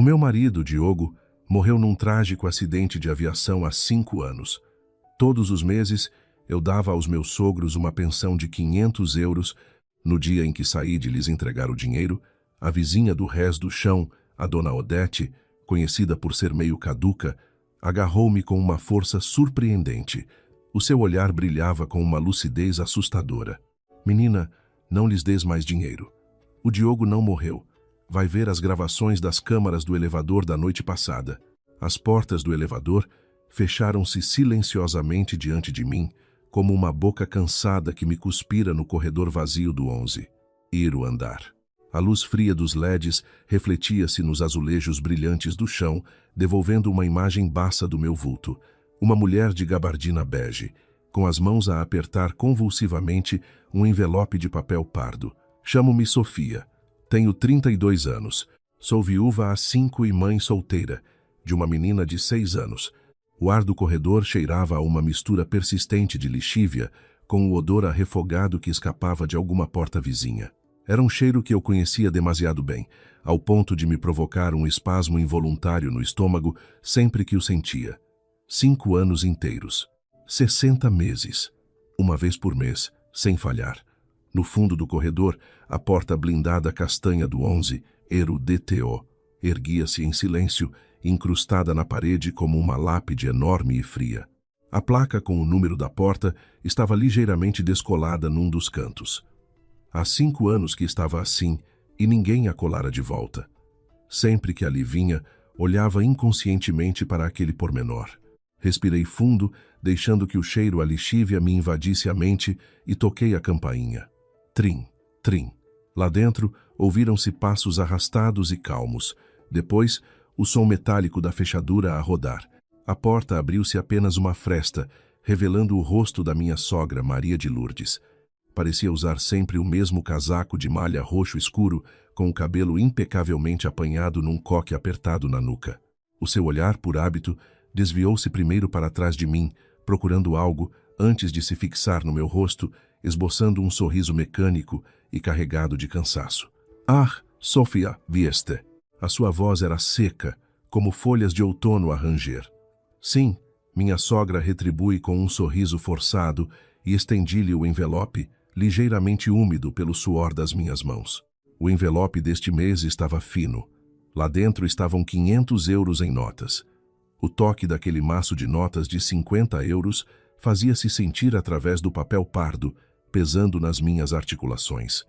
meu marido, Diogo, morreu num trágico acidente de aviação há 5 anos. Todos os meses, eu dava aos meus sogros uma pensão de 500 euros. No dia em que saí de lhes entregar o dinheiro, a vizinha do rés do chão, a dona Odete, conhecida por ser meio caduca, agarrou-me com uma força surpreendente. O seu olhar brilhava com uma lucidez assustadora. Menina, não lhes des mais dinheiro. O Diogo não morreu. Vai ver as gravações das câmaras do elevador da noite passada. As portas do elevador fecharam-se silenciosamente diante de mim, como uma boca cansada que me cuspira no corredor vazio do 11. Ir o andar. A luz fria dos LEDs refletia-se nos azulejos brilhantes do chão, devolvendo uma imagem baça do meu vulto. Uma mulher de gabardina bege, com as mãos a apertar convulsivamente um envelope de papel pardo. Chamo-me Sofia. Tenho 32 anos. Sou viúva há 5 e mãe solteira, de uma menina de 6 anos. O ar do corredor cheirava a uma mistura persistente de lixívia, com o odor a refogado que escapava de alguma porta vizinha. Era um cheiro que eu conhecia demasiado bem, ao ponto de me provocar um espasmo involuntário no estômago sempre que o sentia. 5 anos inteiros. 60 meses. Uma vez por mês, sem falhar. No fundo do corredor, a porta blindada castanha do 11, Ero DTO, erguia-se em silêncio, incrustada na parede como uma lápide enorme e fria. A placa com o número da porta estava ligeiramente descolada num dos cantos. Há 5 anos que estava assim, e ninguém a colara de volta. Sempre que ali vinha, olhava inconscientemente para aquele pormenor. Respirei fundo, deixando que o cheiro a lixívia me invadisse a mente, e toquei a campainha. Trim, trim. Lá dentro, ouviram-se passos arrastados e calmos. Depois, o som metálico da fechadura a rodar. A porta abriu-se apenas uma fresta, revelando o rosto da minha sogra, Maria de Lourdes. Parecia usar sempre o mesmo casaco de malha roxo escuro, com o cabelo impecavelmente apanhado num coque apertado na nuca. O seu olhar, por hábito, desviou-se primeiro para trás de mim, procurando algo, antes de se fixar no meu rosto, esboçando um sorriso mecânico e carregado de cansaço. Ah, Sofia, vieste. A sua voz era seca, como folhas de outono a ranger. Sim, minha sogra retribui com um sorriso forçado e estendi-lhe o envelope, ligeiramente úmido pelo suor das minhas mãos. O envelope deste mês estava fino. Lá dentro estavam 500 euros em notas. O toque daquele maço de notas de 50 euros fazia-se sentir através do papel pardo, pesando nas minhas articulações.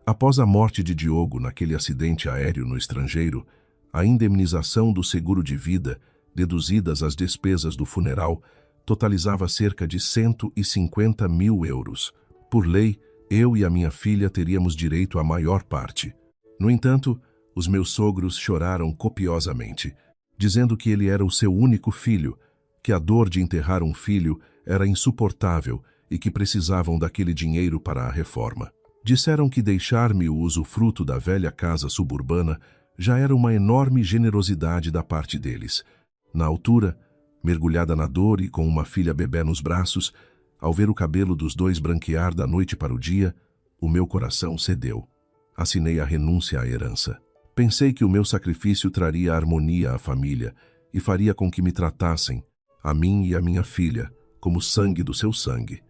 Após a morte de Diogo naquele acidente aéreo no estrangeiro, a indemnização do seguro de vida, deduzidas as despesas do funeral, totalizava cerca de 150 mil euros. Por lei, eu e a minha filha teríamos direito à maior parte. No entanto, os meus sogros choraram copiosamente, dizendo que ele era o seu único filho, que a dor de enterrar um filho era insuportável e que precisavam daquele dinheiro para a reforma. Disseram que deixar-me o usufruto da velha casa suburbana já era uma enorme generosidade da parte deles. Na altura, mergulhada na dor e com uma filha bebé nos braços, ao ver o cabelo dos dois branquear da noite para o dia, o meu coração cedeu. Assinei a renúncia à herança. Pensei que o meu sacrifício traria harmonia à família e faria com que me tratassem, a mim e a minha filha, como sangue do seu sangue.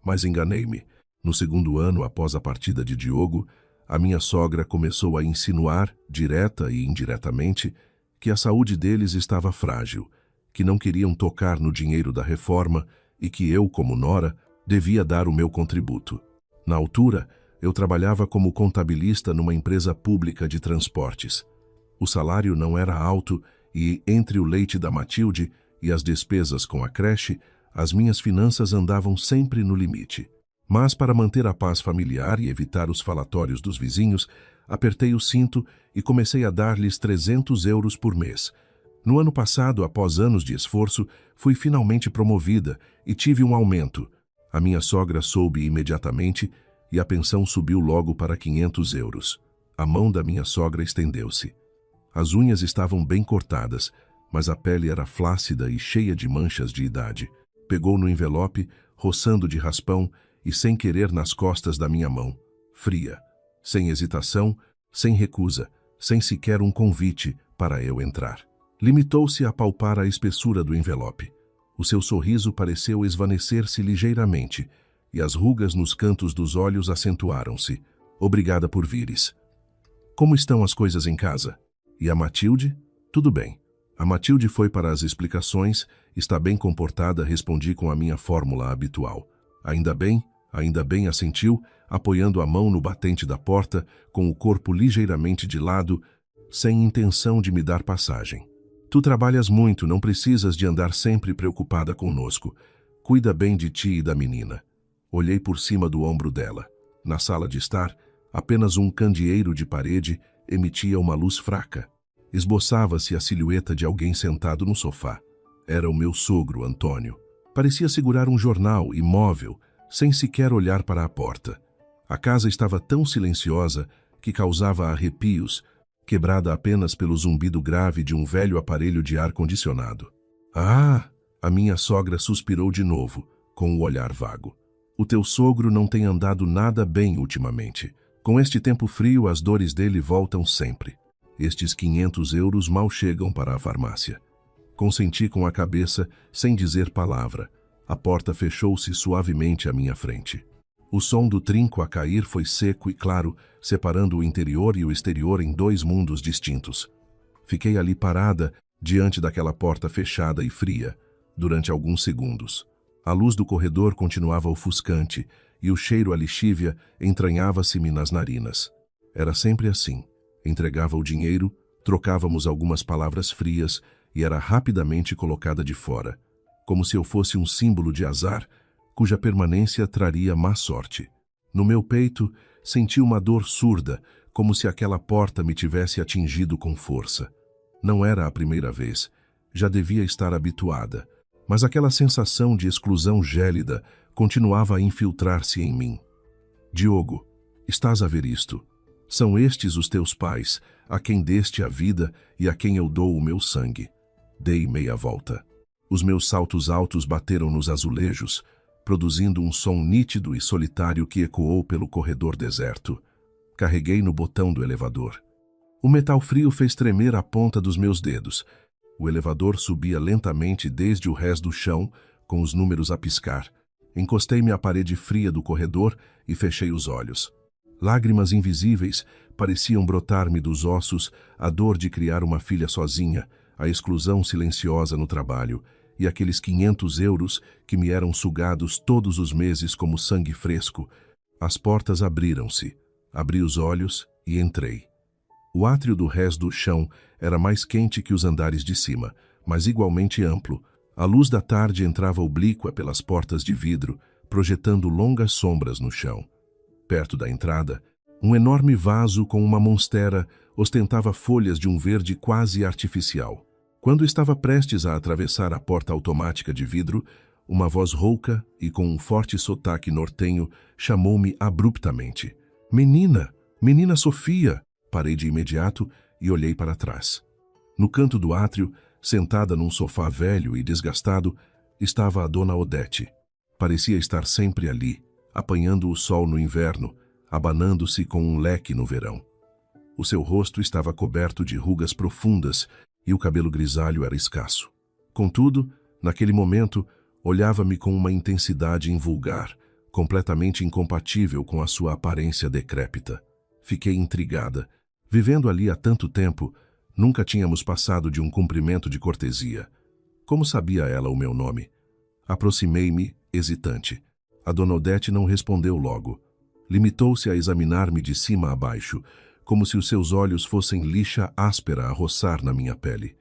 Mas enganei-me. No 2º ano após a partida de Diogo, a minha sogra começou a insinuar, direta e indiretamente, que a saúde deles estava frágil, que não queriam tocar no dinheiro da reforma e que eu, como nora, devia dar o meu contributo. Na altura, eu trabalhava como contabilista numa empresa pública de transportes. O salário não era alto e, entre o leite da Matilde e as despesas com a creche, as minhas finanças andavam sempre no limite. Mas, para manter a paz familiar e evitar os falatórios dos vizinhos, apertei o cinto e comecei a dar-lhes 300 euros por mês. No ano passado, após anos de esforço, fui finalmente promovida e tive um aumento. A minha sogra soube imediatamente e a pensão subiu logo para 500 euros. A mão da minha sogra estendeu-se. As unhas estavam bem cortadas, mas a pele era flácida e cheia de manchas de idade. Pegou no envelope, roçando de raspão, e sem querer nas costas da minha mão, fria, sem hesitação, sem recusa, sem sequer um convite, para eu entrar. Limitou-se a palpar a espessura do envelope. O seu sorriso pareceu esvanecer-se ligeiramente, e as rugas nos cantos dos olhos acentuaram-se. Obrigada por vires. Como estão as coisas em casa? E a Matilde? Tudo bem. A Matilde foi para as explicações, está bem comportada, respondi com a minha fórmula habitual. Ainda bem, assentiu, apoiando a mão no batente da porta, com o corpo ligeiramente de lado, sem intenção de me dar passagem. Tu trabalhas muito, não precisas de andar sempre preocupada conosco. Cuida bem de ti e da menina. Olhei por cima do ombro dela. Na sala de estar, apenas um candeeiro de parede emitia uma luz fraca. Esboçava-se a silhueta de alguém sentado no sofá. Era o meu sogro, Antônio. Parecia segurar um jornal, imóvel, sem sequer olhar para a porta. A casa estava tão silenciosa que causava arrepios, quebrada apenas pelo zumbido grave de um velho aparelho de ar-condicionado. Ah! A minha sogra suspirou de novo, com o olhar vago. O teu sogro não tem andado nada bem ultimamente. Com este tempo frio, as dores dele voltam sempre. Estes 500 euros mal chegam para a farmácia. Consenti com a cabeça, sem dizer palavra. A porta fechou-se suavemente à minha frente. O som do trinco a cair foi seco e claro, separando o interior e o exterior em dois mundos distintos. Fiquei ali parada, diante daquela porta fechada e fria, durante alguns segundos. A luz do corredor continuava ofuscante e o cheiro a lixívia entranhava-se-me nas narinas. Era sempre assim. Entregava o dinheiro, trocávamos algumas palavras frias e era rapidamente colocada de fora, como se eu fosse um símbolo de azar, cuja permanência traria má sorte. No meu peito, senti uma dor surda, como se aquela porta me tivesse atingido com força. Não era a primeira vez, já devia estar habituada, mas aquela sensação de exclusão gélida continuava a infiltrar-se em mim. Diogo, estás a ver isto? São estes os teus pais, a quem deste a vida e a quem eu dou o meu sangue. Dei meia volta. Os meus saltos altos bateram nos azulejos, produzindo um som nítido e solitário que ecoou pelo corredor deserto. Carreguei no botão do elevador. O metal frio fez tremer a ponta dos meus dedos. O elevador subia lentamente desde o rés do chão, com os números a piscar. Encostei-me à parede fria do corredor e fechei os olhos. Lágrimas invisíveis pareciam brotar-me dos ossos, a dor de criar uma filha sozinha, a exclusão silenciosa no trabalho e aqueles 500 euros que me eram sugados todos os meses como sangue fresco. As portas abriram-se. Abri os olhos e entrei. O átrio do rés do chão era mais quente que os andares de cima, mas igualmente amplo. A luz da tarde entrava oblíqua pelas portas de vidro, projetando longas sombras no chão. Perto da entrada, um enorme vaso com uma monstera ostentava folhas de um verde quase artificial. Quando estava prestes a atravessar a porta automática de vidro, uma voz rouca e com um forte sotaque nortenho chamou-me abruptamente. Menina! Menina Sofia! Parei de imediato e olhei para trás. No canto do átrio, sentada num sofá velho e desgastado, estava a dona Odete. Parecia estar sempre ali, apanhando o sol no inverno, abanando-se com um leque no verão. O seu rosto estava coberto de rugas profundas e o cabelo grisalho era escasso. Contudo, naquele momento, olhava-me com uma intensidade invulgar, completamente incompatível com a sua aparência decrépita. Fiquei intrigada. Vivendo ali há tanto tempo, nunca tínhamos passado de um cumprimento de cortesia. Como sabia ela o meu nome? Aproximei-me, hesitante. A dona Odete não respondeu logo. Limitou-se a examinar-me de cima a baixo, como se os seus olhos fossem lixa áspera a roçar na minha pele.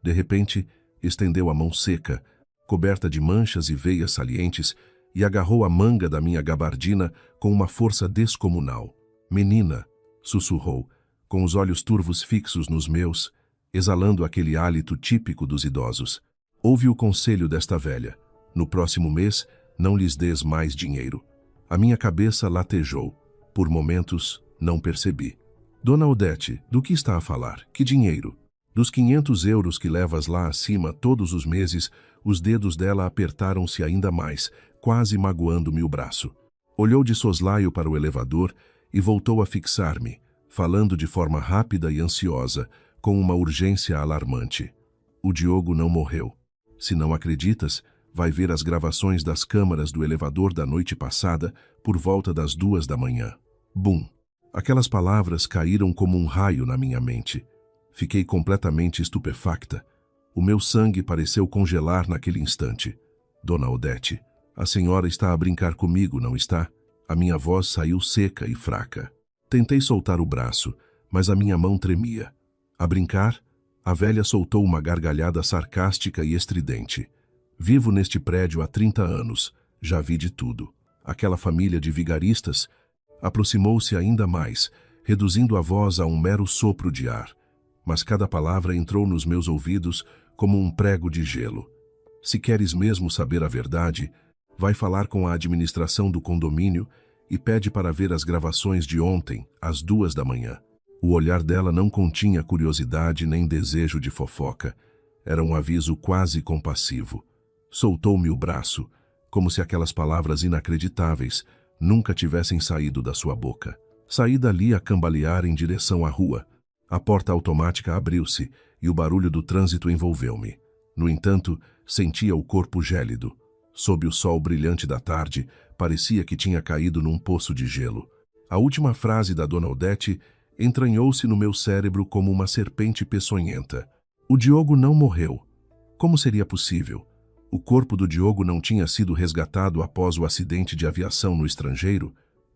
De repente, estendeu a mão seca, coberta de manchas e veias salientes, e agarrou a manga da minha gabardina com uma força descomunal. Menina, sussurrou, com os olhos turvos fixos nos meus, exalando aquele hálito típico dos idosos. Ouve o conselho desta velha. No próximo mês, não lhes dês mais dinheiro. A minha cabeça latejou. Por momentos, não percebi. Dona Odete, do que está a falar? Que dinheiro? Dos 500 euros que levas lá acima todos os meses, os dedos dela apertaram-se ainda mais, quase magoando-me o braço. Olhou de soslaio para o elevador e voltou a fixar-me, falando de forma rápida e ansiosa, com uma urgência alarmante. O Diogo não morreu. Se não acreditas, vai ver as gravações das câmaras do elevador da noite passada, por volta das 2 da manhã. Bum! Aquelas palavras caíram como um raio na minha mente. Fiquei completamente estupefacta. O meu sangue pareceu congelar naquele instante. Dona Odete, a senhora está a brincar comigo, não está? A minha voz saiu seca e fraca. Tentei soltar o braço, mas a minha mão tremia. A brincar? A velha soltou uma gargalhada sarcástica e estridente. Vivo neste prédio há 30 anos. Já vi de tudo. Aquela família de vigaristas aproximou-se ainda mais, reduzindo a voz a um mero sopro de ar. Mas cada palavra entrou nos meus ouvidos como um prego de gelo. Se queres mesmo saber a verdade, vai falar com a administração do condomínio e pede para ver as gravações de ontem, às 2 da manhã. O olhar dela não continha curiosidade nem desejo de fofoca. Era um aviso quase compassivo. Soltou-me o braço, como se aquelas palavras inacreditáveis nunca tivessem saído da sua boca. Saí dali a cambalear em direção à rua. A porta automática abriu-se e o barulho do trânsito envolveu-me. No entanto, sentia o corpo gélido. Sob o sol brilhante da tarde, parecia que tinha caído num poço de gelo. A última frase da Dona Odete entranhou-se no meu cérebro como uma serpente peçonhenta. O Diogo não morreu. Como seria possível? O corpo do Diogo não tinha sido resgatado após o acidente de aviação no estrangeiro?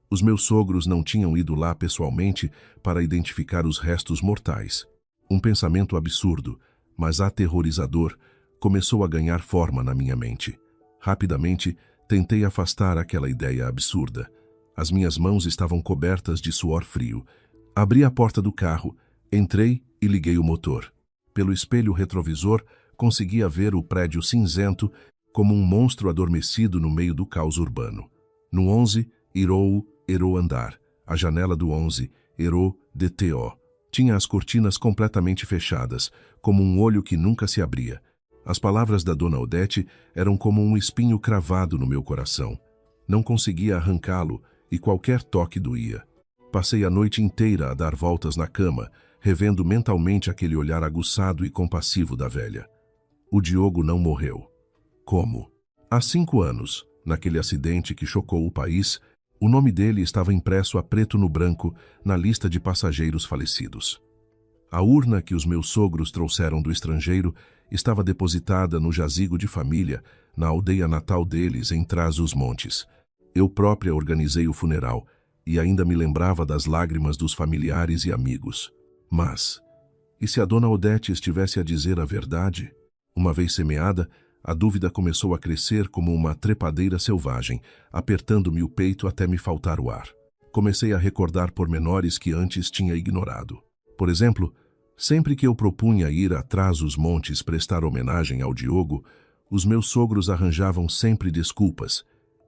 Os meus sogros não tinham ido lá pessoalmente para identificar os restos mortais. Um pensamento absurdo, mas aterrorizador, começou a ganhar forma na minha mente. Rapidamente, tentei afastar aquela ideia absurda. As minhas mãos estavam cobertas de suor frio. Abri a porta do carro, entrei e liguei o motor. Pelo espelho retrovisor, conseguia ver o prédio cinzento como um monstro adormecido no meio do caos urbano. No 11, Erou andar. A janela do 11, Erou DTO. Tinha as cortinas completamente fechadas, como um olho que nunca se abria. As palavras da Dona Odete eram como um espinho cravado no meu coração. Não conseguia arrancá-lo e qualquer toque doía. Passei a noite inteira a dar voltas na cama, revendo mentalmente aquele olhar aguçado e compassivo da velha. O Diogo não morreu. Como? Há 5 anos, naquele acidente que chocou o país, o nome dele estava impresso a preto no branco na lista de passageiros falecidos. A urna que os meus sogros trouxeram do estrangeiro estava depositada no jazigo de família, na aldeia natal deles, em Trás-os-Montes. Eu própria organizei o funeral e ainda me lembrava das lágrimas dos familiares e amigos. Mas, e se a Dona Odete estivesse a dizer a verdade? Uma vez semeada, a dúvida começou a crescer como uma trepadeira selvagem, apertando-me o peito até me faltar o ar. Comecei a recordar pormenores que antes tinha ignorado. Por exemplo, sempre que eu propunha ir a Trás-os-Montes prestar homenagem ao Diogo, os meus sogros arranjavam sempre desculpas,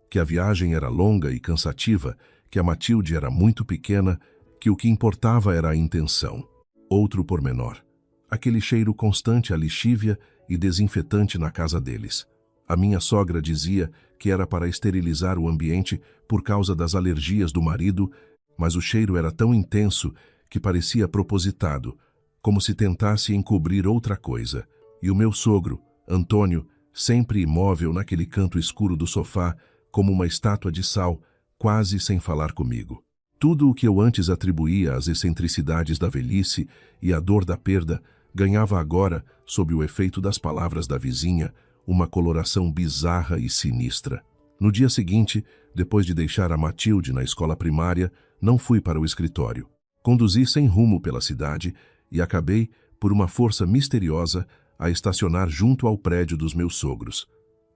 que a viagem era longa e cansativa, que a Matilde era muito pequena, que o que importava era a intenção. Outro pormenor: aquele cheiro constante a lixívia e desinfetante na casa deles. A minha sogra dizia que era para esterilizar o ambiente por causa das alergias do marido, mas o cheiro era tão intenso que parecia propositado, como se tentasse encobrir outra coisa. E o meu sogro, Antônio, sempre imóvel naquele canto escuro do sofá, como uma estátua de sal, quase sem falar comigo. Tudo o que eu antes atribuía às excentricidades da velhice e à dor da perda ganhava agora, sob o efeito das palavras da vizinha, uma coloração bizarra e sinistra. No dia seguinte, depois de deixar a Matilde na escola primária, não fui para o escritório. Conduzi sem rumo pela cidade e acabei, por uma força misteriosa, a estacionar junto ao prédio dos meus sogros.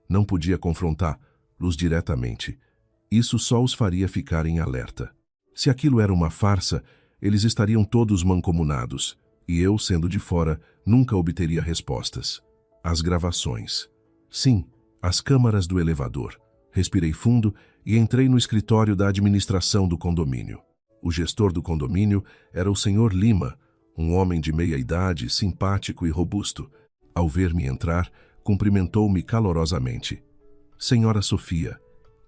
Não podia confrontá-los diretamente. Isso só os faria ficar em alerta. Se aquilo era uma farsa, eles estariam todos mancomunados, e eu, sendo de fora, nunca obteria respostas. As gravações. Sim, as câmaras do elevador. Respirei fundo e entrei no escritório da administração do condomínio. O gestor do condomínio era o Sr. Lima, um homem de meia idade, simpático e robusto. Ao ver-me entrar, cumprimentou-me calorosamente. Senhora Sofia,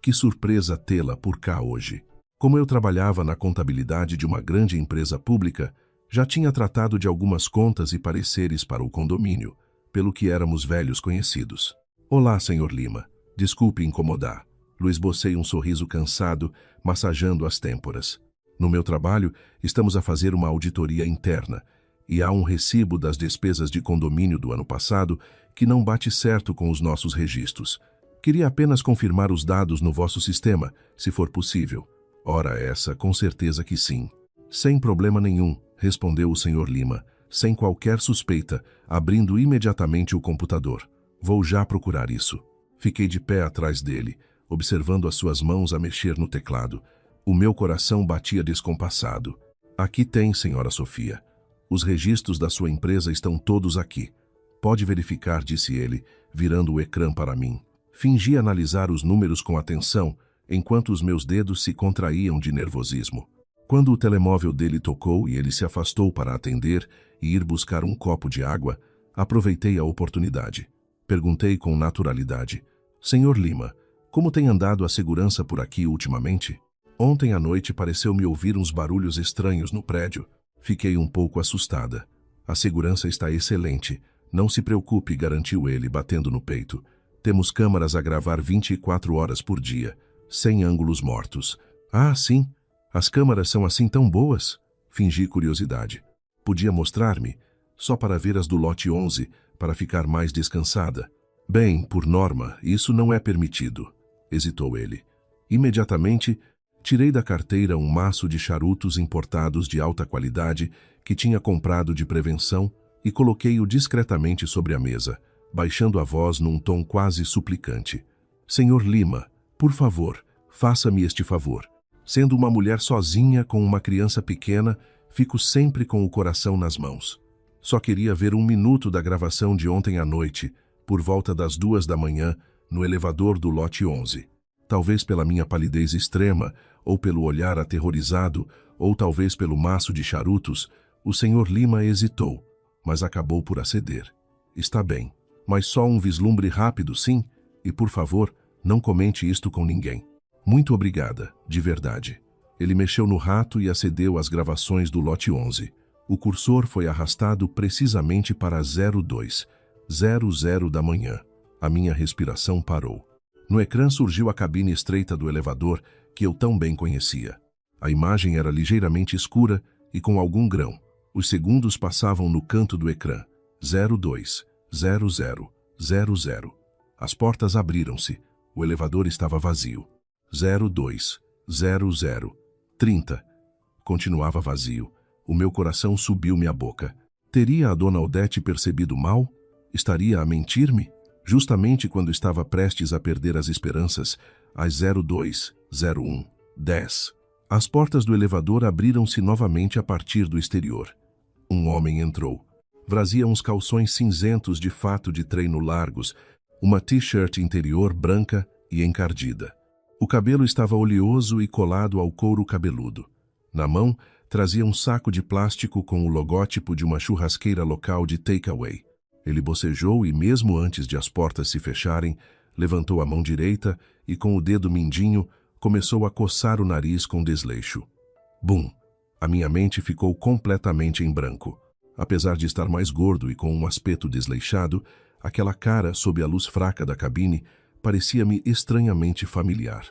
que surpresa tê-la por cá hoje. Como eu trabalhava na contabilidade de uma grande empresa pública, Já tinha tratado de algumas contas e pareceres para o condomínio, pelo que éramos velhos conhecidos. Olá, Sr. Lima. Desculpe incomodar. Esbocei um sorriso cansado, massageando as têmporas. No meu trabalho, estamos a fazer uma auditoria interna, e há um recibo das despesas de condomínio do ano passado que não bate certo com os nossos registros. Queria apenas confirmar os dados no vosso sistema, se for possível. Ora essa, com certeza que sim. Sem problema nenhum, respondeu o Sr. Lima, sem qualquer suspeita, abrindo imediatamente o computador. Vou já procurar isso. Fiquei de pé atrás dele, observando as suas mãos a mexer no teclado. O meu coração batia descompassado. Aqui tem, senhora Sofia. Os registros da sua empresa estão todos aqui. Pode verificar, disse ele, virando o ecrã para mim. Fingi analisar os números com atenção, enquanto os meus dedos se contraíam de nervosismo. Quando o telemóvel dele tocou e ele se afastou para atender e ir buscar um copo de água, aproveitei a oportunidade. Perguntei com naturalidade. Senhor Lima, como tem andado a segurança por aqui ultimamente? Ontem à noite pareceu-me ouvir uns barulhos estranhos no prédio. Fiquei um pouco assustada. A segurança está excelente. Não se preocupe, garantiu ele, batendo no peito. Temos câmaras a gravar 24 horas por dia, sem ângulos mortos. Ah, sim? As câmaras são assim tão boas? Fingi curiosidade. Podia mostrar-me? Só para ver as do lote 11, para ficar mais descansada. Bem, por norma, isso não é permitido, hesitou ele. Imediatamente, tirei da carteira um maço de charutos importados de alta qualidade que tinha comprado de prevenção e coloquei-o discretamente sobre a mesa, baixando a voz num tom quase suplicante. Senhor Lima, por favor, faça-me este favor. Sendo uma mulher sozinha com uma criança pequena, fico sempre com o coração nas mãos. Só queria ver 1 minuto da gravação de ontem à noite, por volta das 2 da manhã, no elevador do lote 11. Talvez pela minha palidez extrema, ou pelo olhar aterrorizado, ou talvez pelo maço de charutos, o Sr. Lima hesitou, mas acabou por aceder. Está bem, mas só um vislumbre rápido, sim? E, por favor, não comente isto com ninguém. Muito obrigada, de verdade. Ele mexeu no rato e acedeu às gravações do lote 11. O cursor foi arrastado precisamente para 02:00 da manhã. A minha respiração parou. No ecrã surgiu a cabine estreita do elevador que eu tão bem conhecia. A imagem era ligeiramente escura e com algum grão. Os segundos passavam no canto do ecrã. 02:00:00. As portas abriram-se. O elevador estava vazio. 02:00:30. Continuava vazio. O meu coração subiu-me à boca. Teria a dona Odete percebido mal? Estaria a mentir-me? Justamente quando estava prestes a perder as esperanças, às 02:01:10. As portas do elevador abriram-se novamente a partir do exterior. Um homem entrou. Trazia uns calções cinzentos de fato de treino largos, uma t-shirt interior branca e encardida. O cabelo estava oleoso e colado ao couro cabeludo. Na mão, trazia um saco de plástico com o logótipo de uma churrasqueira local de takeaway. Ele bocejou e, mesmo antes de as portas se fecharem, levantou a mão direita e, com o dedo mindinho, começou a coçar o nariz com desleixo. Bum! A minha mente ficou completamente em branco. Apesar de estar mais gordo e com um aspecto desleixado, aquela cara, sob a luz fraca da cabine, parecia-me estranhamente familiar.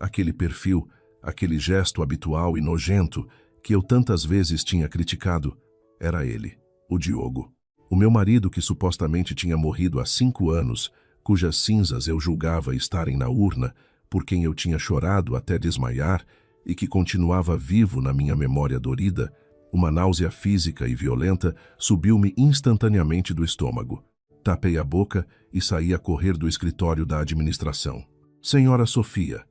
Aquele perfil, aquele gesto habitual e nojento que eu tantas vezes tinha criticado, era ele, o Diogo. O meu marido que supostamente tinha morrido há 5 anos, cujas cinzas eu julgava estarem na urna, por quem eu tinha chorado até desmaiar e que continuava vivo na minha memória dorida, uma náusea física e violenta subiu-me instantaneamente do estômago. Tapei a boca e saí a correr do escritório da administração. Senhora Sofia,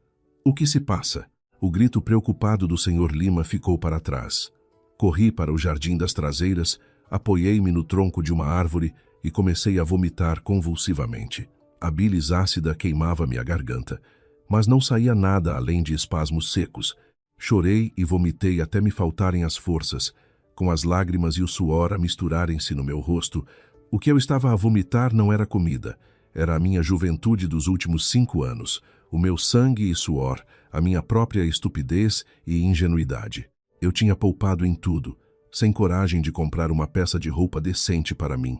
o que se passa? O grito preocupado do Sr. Lima ficou para trás. Corri para o jardim das traseiras, apoiei-me no tronco de uma árvore e comecei a vomitar convulsivamente. A bilis ácida queimava-me a garganta, mas não saía nada além de espasmos secos. Chorei e vomitei até me faltarem as forças, com as lágrimas e o suor a misturarem-se no meu rosto. O que eu estava a vomitar não era comida, era a minha juventude dos últimos 5 anos, o meu sangue e suor, a minha própria estupidez e ingenuidade. Eu tinha poupado em tudo, sem coragem de comprar uma peça de roupa decente para mim.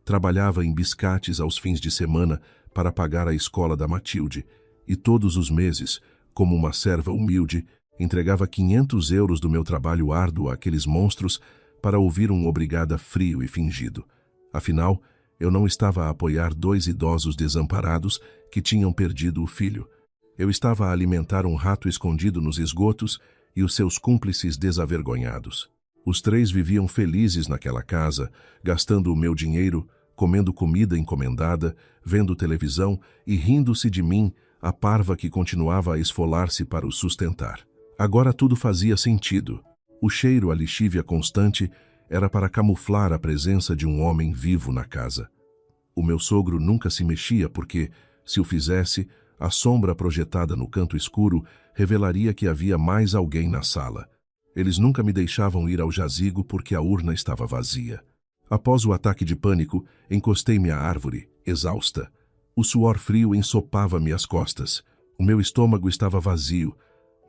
Trabalhava em biscates aos fins de semana para pagar a escola da Matilde, e todos os meses, como uma serva humilde, entregava 500 euros do meu trabalho árduo àqueles monstros para ouvir um obrigada frio e fingido. Afinal, eu não estava a apoiar 2 idosos desamparados que tinham perdido o filho. Eu estava a alimentar um rato escondido nos esgotos e os seus cúmplices desavergonhados. Os 3 viviam felizes naquela casa, gastando o meu dinheiro, comendo comida encomendada, vendo televisão e rindo-se de mim, a parva que continuava a esfolar-se para o sustentar. Agora tudo fazia sentido. O cheiro a lixívia constante era para camuflar a presença de um homem vivo na casa. O meu sogro nunca se mexia porque, se o fizesse, a sombra projetada no canto escuro revelaria que havia mais alguém na sala. Eles nunca me deixavam ir ao jazigo porque a urna estava vazia. Após o ataque de pânico, encostei-me à árvore, exausta. O suor frio ensopava-me as costas. O meu estômago estava vazio,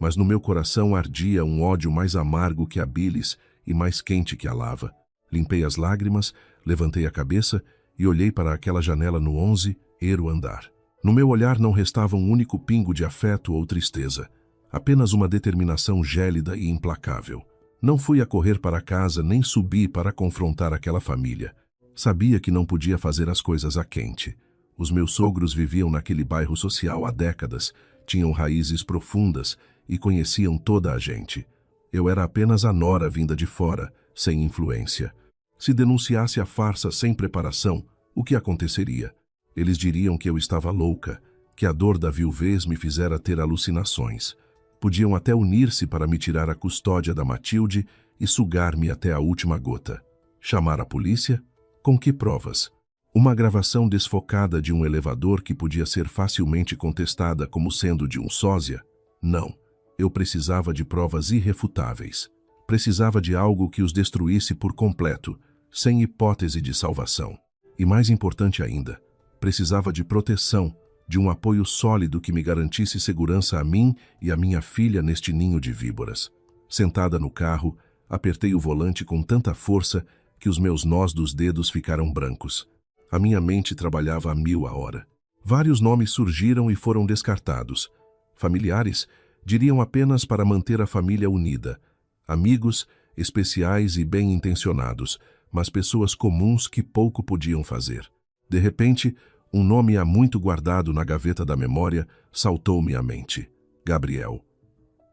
mas no meu coração ardia um ódio mais amargo que a bilis e mais quente que a lava. Limpei as lágrimas, levantei a cabeça e olhei para aquela janela no 11º andar. No meu olhar não restava um único pingo de afeto ou tristeza. Apenas uma determinação gélida e implacável. Não fui a correr para casa nem subi para confrontar aquela família. Sabia que não podia fazer as coisas a quente. Os meus sogros viviam naquele bairro social há décadas, tinham raízes profundas e conheciam toda a gente. Eu era apenas a nora vinda de fora, sem influência. Se denunciasse a farsa sem preparação, o que aconteceria? Eles diriam que eu estava louca, que a dor da viuvez me fizera ter alucinações. Podiam até unir-se para me tirar a custódia da Matilde e sugar-me até a última gota. Chamar a polícia? Com que provas? Uma gravação desfocada de um elevador que podia ser facilmente contestada como sendo de um sósia? Não. Eu precisava de provas irrefutáveis. Precisava de algo que os destruísse por completo, sem hipótese de salvação. E mais importante ainda, precisava de proteção, de um apoio sólido que me garantisse segurança a mim e a minha filha neste ninho de víboras. Sentada no carro, apertei o volante com tanta força que os meus nós dos dedos ficaram brancos. A minha mente trabalhava a 1000 a hora. Vários nomes surgiram e foram descartados. Familiares diriam apenas para manter a família unida. Amigos, especiais e bem-intencionados, mas pessoas comuns que pouco podiam fazer. De repente, um nome há muito guardado na gaveta da memória saltou-me à mente. Gabriel.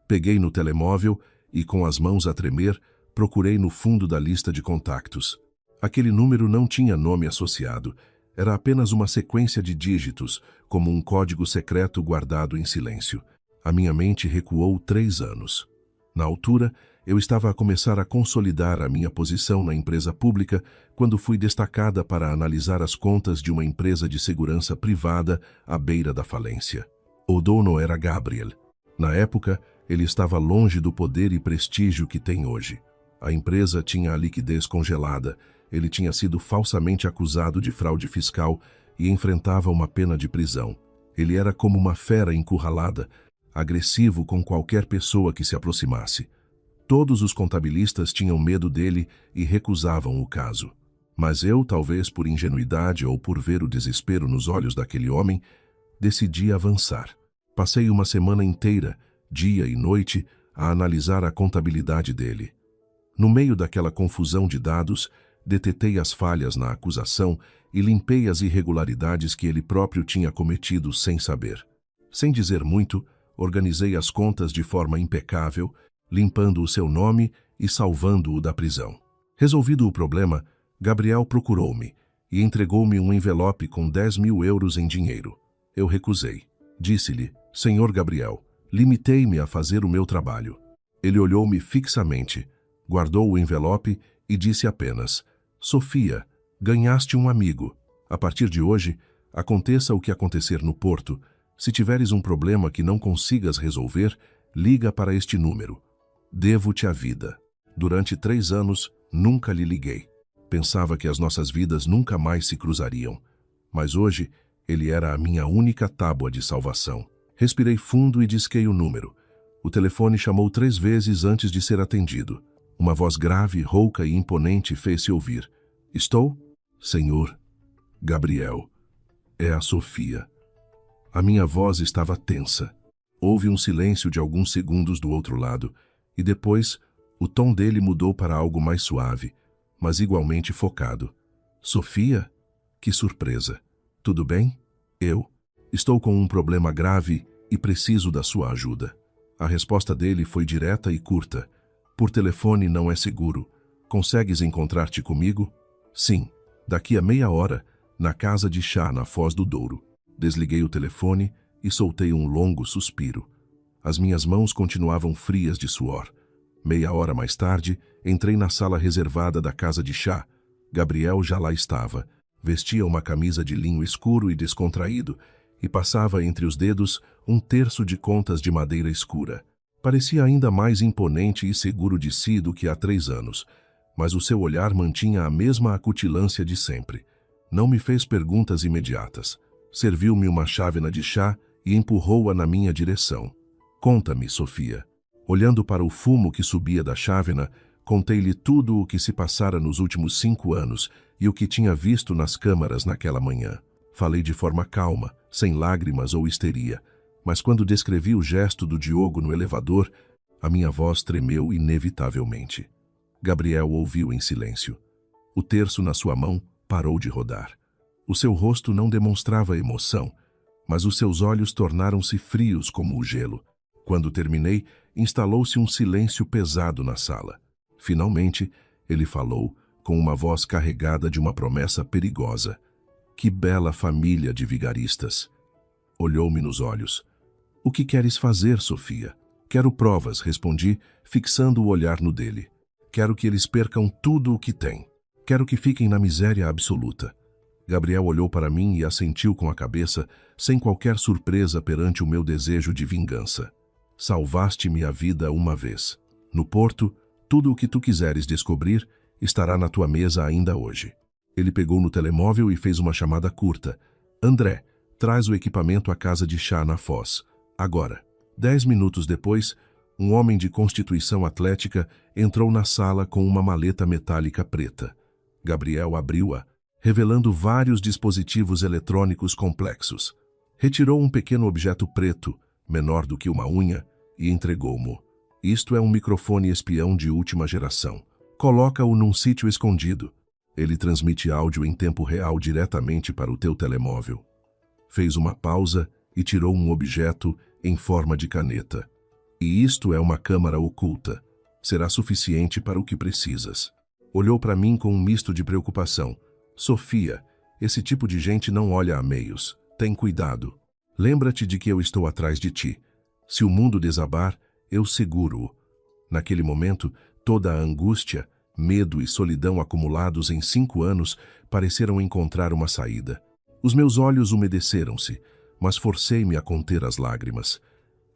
Peguei no telemóvel e, com as mãos a tremer, procurei no fundo da lista de contactos. Aquele número não tinha nome associado. Era apenas uma sequência de dígitos, como um código secreto guardado em silêncio. A minha mente recuou 3 anos. Na altura, eu estava a começar a consolidar a minha posição na empresa pública quando fui destacada para analisar as contas de uma empresa de segurança privada à beira da falência. O dono era Gabriel. Na época, ele estava longe do poder e prestígio que tem hoje. A empresa tinha a liquidez congelada, ele tinha sido falsamente acusado de fraude fiscal e enfrentava uma pena de prisão. Ele era como uma fera encurralada, agressivo com qualquer pessoa que se aproximasse. Todos os contabilistas tinham medo dele e recusavam o caso. Mas eu, talvez por ingenuidade ou por ver o desespero nos olhos daquele homem, decidi avançar. Passei uma semana inteira, dia e noite, a analisar a contabilidade dele. No meio daquela confusão de dados, detetei as falhas na acusação e limpei as irregularidades que ele próprio tinha cometido sem saber. Sem dizer muito, organizei as contas de forma impecável, limpando o seu nome e salvando-o da prisão. Resolvido o problema, Gabriel procurou-me e entregou-me um envelope com 10.000 euros em dinheiro. Eu recusei. Disse-lhe: Senhor Gabriel, limitei-me a fazer o meu trabalho. Ele olhou-me fixamente, guardou o envelope e disse apenas: Sofia, ganhaste um amigo. A partir de hoje, aconteça o que acontecer no porto, se tiveres um problema que não consigas resolver, liga para este número. Devo-te a vida. Durante 3 anos, nunca lhe liguei. Pensava que as nossas vidas nunca mais se cruzariam. Mas hoje, ele era a minha única tábua de salvação. Respirei fundo e disquei o número. O telefone chamou 3 vezes antes de ser atendido. Uma voz grave, rouca e imponente fez-se ouvir. Estou? Senhor. Gabriel. É a Sofia. A minha voz estava tensa. Houve um silêncio de alguns segundos do outro lado, e depois o tom dele mudou para algo mais suave, mas igualmente focado. Sofia? Que surpresa. Tudo bem? Eu. Estou com um problema grave e preciso da sua ajuda. A resposta dele foi direta e curta. Por telefone não é seguro. Consegues encontrar-te comigo? Sim. Daqui a meia hora, na casa de chá na Foz do Douro. Desliguei o telefone e soltei um longo suspiro. As minhas mãos continuavam frias de suor. Meia hora mais tarde, entrei na sala reservada da casa de chá. Gabriel já lá estava. Vestia uma camisa de linho escuro e descontraído e passava entre os dedos um terço de contas de madeira escura. Parecia ainda mais imponente e seguro de si do que há 3 anos, mas o seu olhar mantinha a mesma acutilância de sempre. Não me fez perguntas imediatas. Serviu-me uma chávena de chá e empurrou-a na minha direção. Conta-me, Sofia. Olhando para o fumo que subia da chávena, contei-lhe tudo o que se passara nos últimos 5 anos e o que tinha visto nas câmaras naquela manhã. Falei de forma calma, sem lágrimas ou histeria, mas quando descrevi o gesto do Diogo no elevador, a minha voz tremeu inevitavelmente. Gabriel ouviu em silêncio. O terço na sua mão parou de rodar. O seu rosto não demonstrava emoção, mas os seus olhos tornaram-se frios como o gelo. Quando terminei, instalou-se um silêncio pesado na sala. Finalmente, ele falou, com uma voz carregada de uma promessa perigosa. Que bela família de vigaristas! Olhou-me nos olhos. O que queres fazer, Sofia? Quero provas, respondi, fixando o olhar no dele. Quero que eles percam tudo o que têm. Quero que fiquem na miséria absoluta. Gabriel olhou para mim e assentiu com a cabeça, sem qualquer surpresa perante o meu desejo de vingança. Salvaste-me a vida uma vez. No Porto, tudo o que tu quiseres descobrir estará na tua mesa ainda hoje. Ele pegou no telemóvel e fez uma chamada curta. André, traz o equipamento à casa de chá na Foz. Agora. 10 minutos depois, um homem de constituição atlética entrou na sala com uma maleta metálica preta. Gabriel abriu-a, revelando vários dispositivos eletrônicos complexos. Retirou um pequeno objeto preto, menor do que uma unha, e entregou-mo. Isto é um microfone espião de última geração. Coloca-o num sítio escondido. Ele transmite áudio em tempo real diretamente para o teu telemóvel. Fez uma pausa e tirou um objeto em forma de caneta. E isto é uma câmara oculta. Será suficiente para o que precisas. Olhou para mim com um misto de preocupação. Sofia, esse tipo de gente não olha a meios. Tem cuidado. Lembra-te de que eu estou atrás de ti. Se o mundo desabar, eu seguro-o. Naquele momento, toda a angústia, medo e solidão acumulados em 5 anos pareceram encontrar uma saída. Os meus olhos umedeceram-se, mas forcei-me a conter as lágrimas.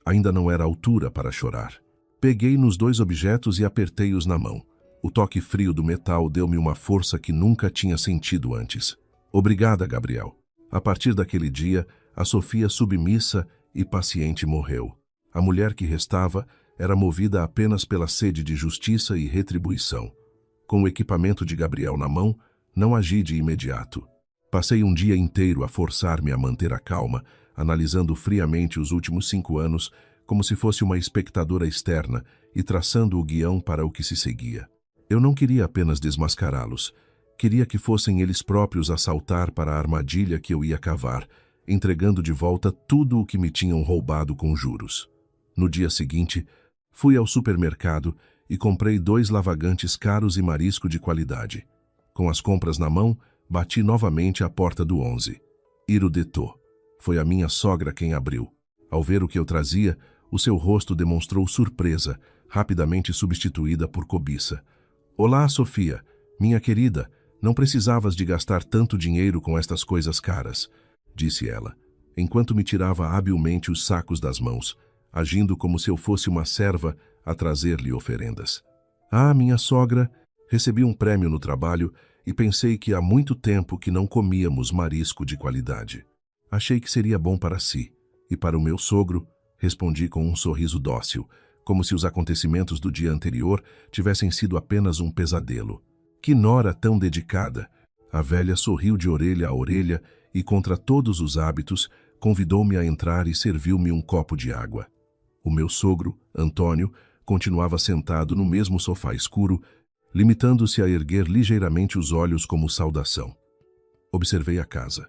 Ainda não era altura para chorar. Peguei nos 2 objetos e apertei-os na mão. O toque frio do metal deu-me uma força que nunca tinha sentido antes. Obrigada, Gabriel. A partir daquele dia, a Sofia submissa e paciente morreu. A mulher que restava era movida apenas pela sede de justiça e retribuição. Com o equipamento de Gabriel na mão, não agi de imediato. Passei um dia inteiro a forçar-me a manter a calma, analisando friamente os últimos 5 anos, como se fosse uma espectadora externa e traçando o guião para o que se seguia. Eu não queria apenas desmascará-los. Queria que fossem eles próprios a saltar para a armadilha que eu ia cavar, entregando de volta tudo o que me tinham roubado com juros. No dia seguinte, fui ao supermercado e comprei 2 lavagantes caros e marisco de qualidade. Com as compras na mão, bati novamente à porta do 11. Irudetô. Foi a minha sogra quem abriu. Ao ver o que eu trazia, o seu rosto demonstrou surpresa, rapidamente substituída por cobiça. Olá, Sofia. Minha querida, não precisavas de gastar tanto dinheiro com estas coisas caras, disse ela, enquanto me tirava habilmente os sacos das mãos, agindo como se eu fosse uma serva a trazer-lhe oferendas. Ah, minha sogra, recebi um prêmio no trabalho e pensei que há muito tempo que não comíamos marisco de qualidade. Achei que seria bom para si, e para o meu sogro, respondi com um sorriso dócil, como se os acontecimentos do dia anterior tivessem sido apenas um pesadelo. Que nora tão dedicada! A velha sorriu de orelha a orelha e, contra todos os hábitos, convidou-me a entrar e serviu-me um copo de água. O meu sogro, Antônio, continuava sentado no mesmo sofá escuro, limitando-se a erguer ligeiramente os olhos como saudação. Observei a casa.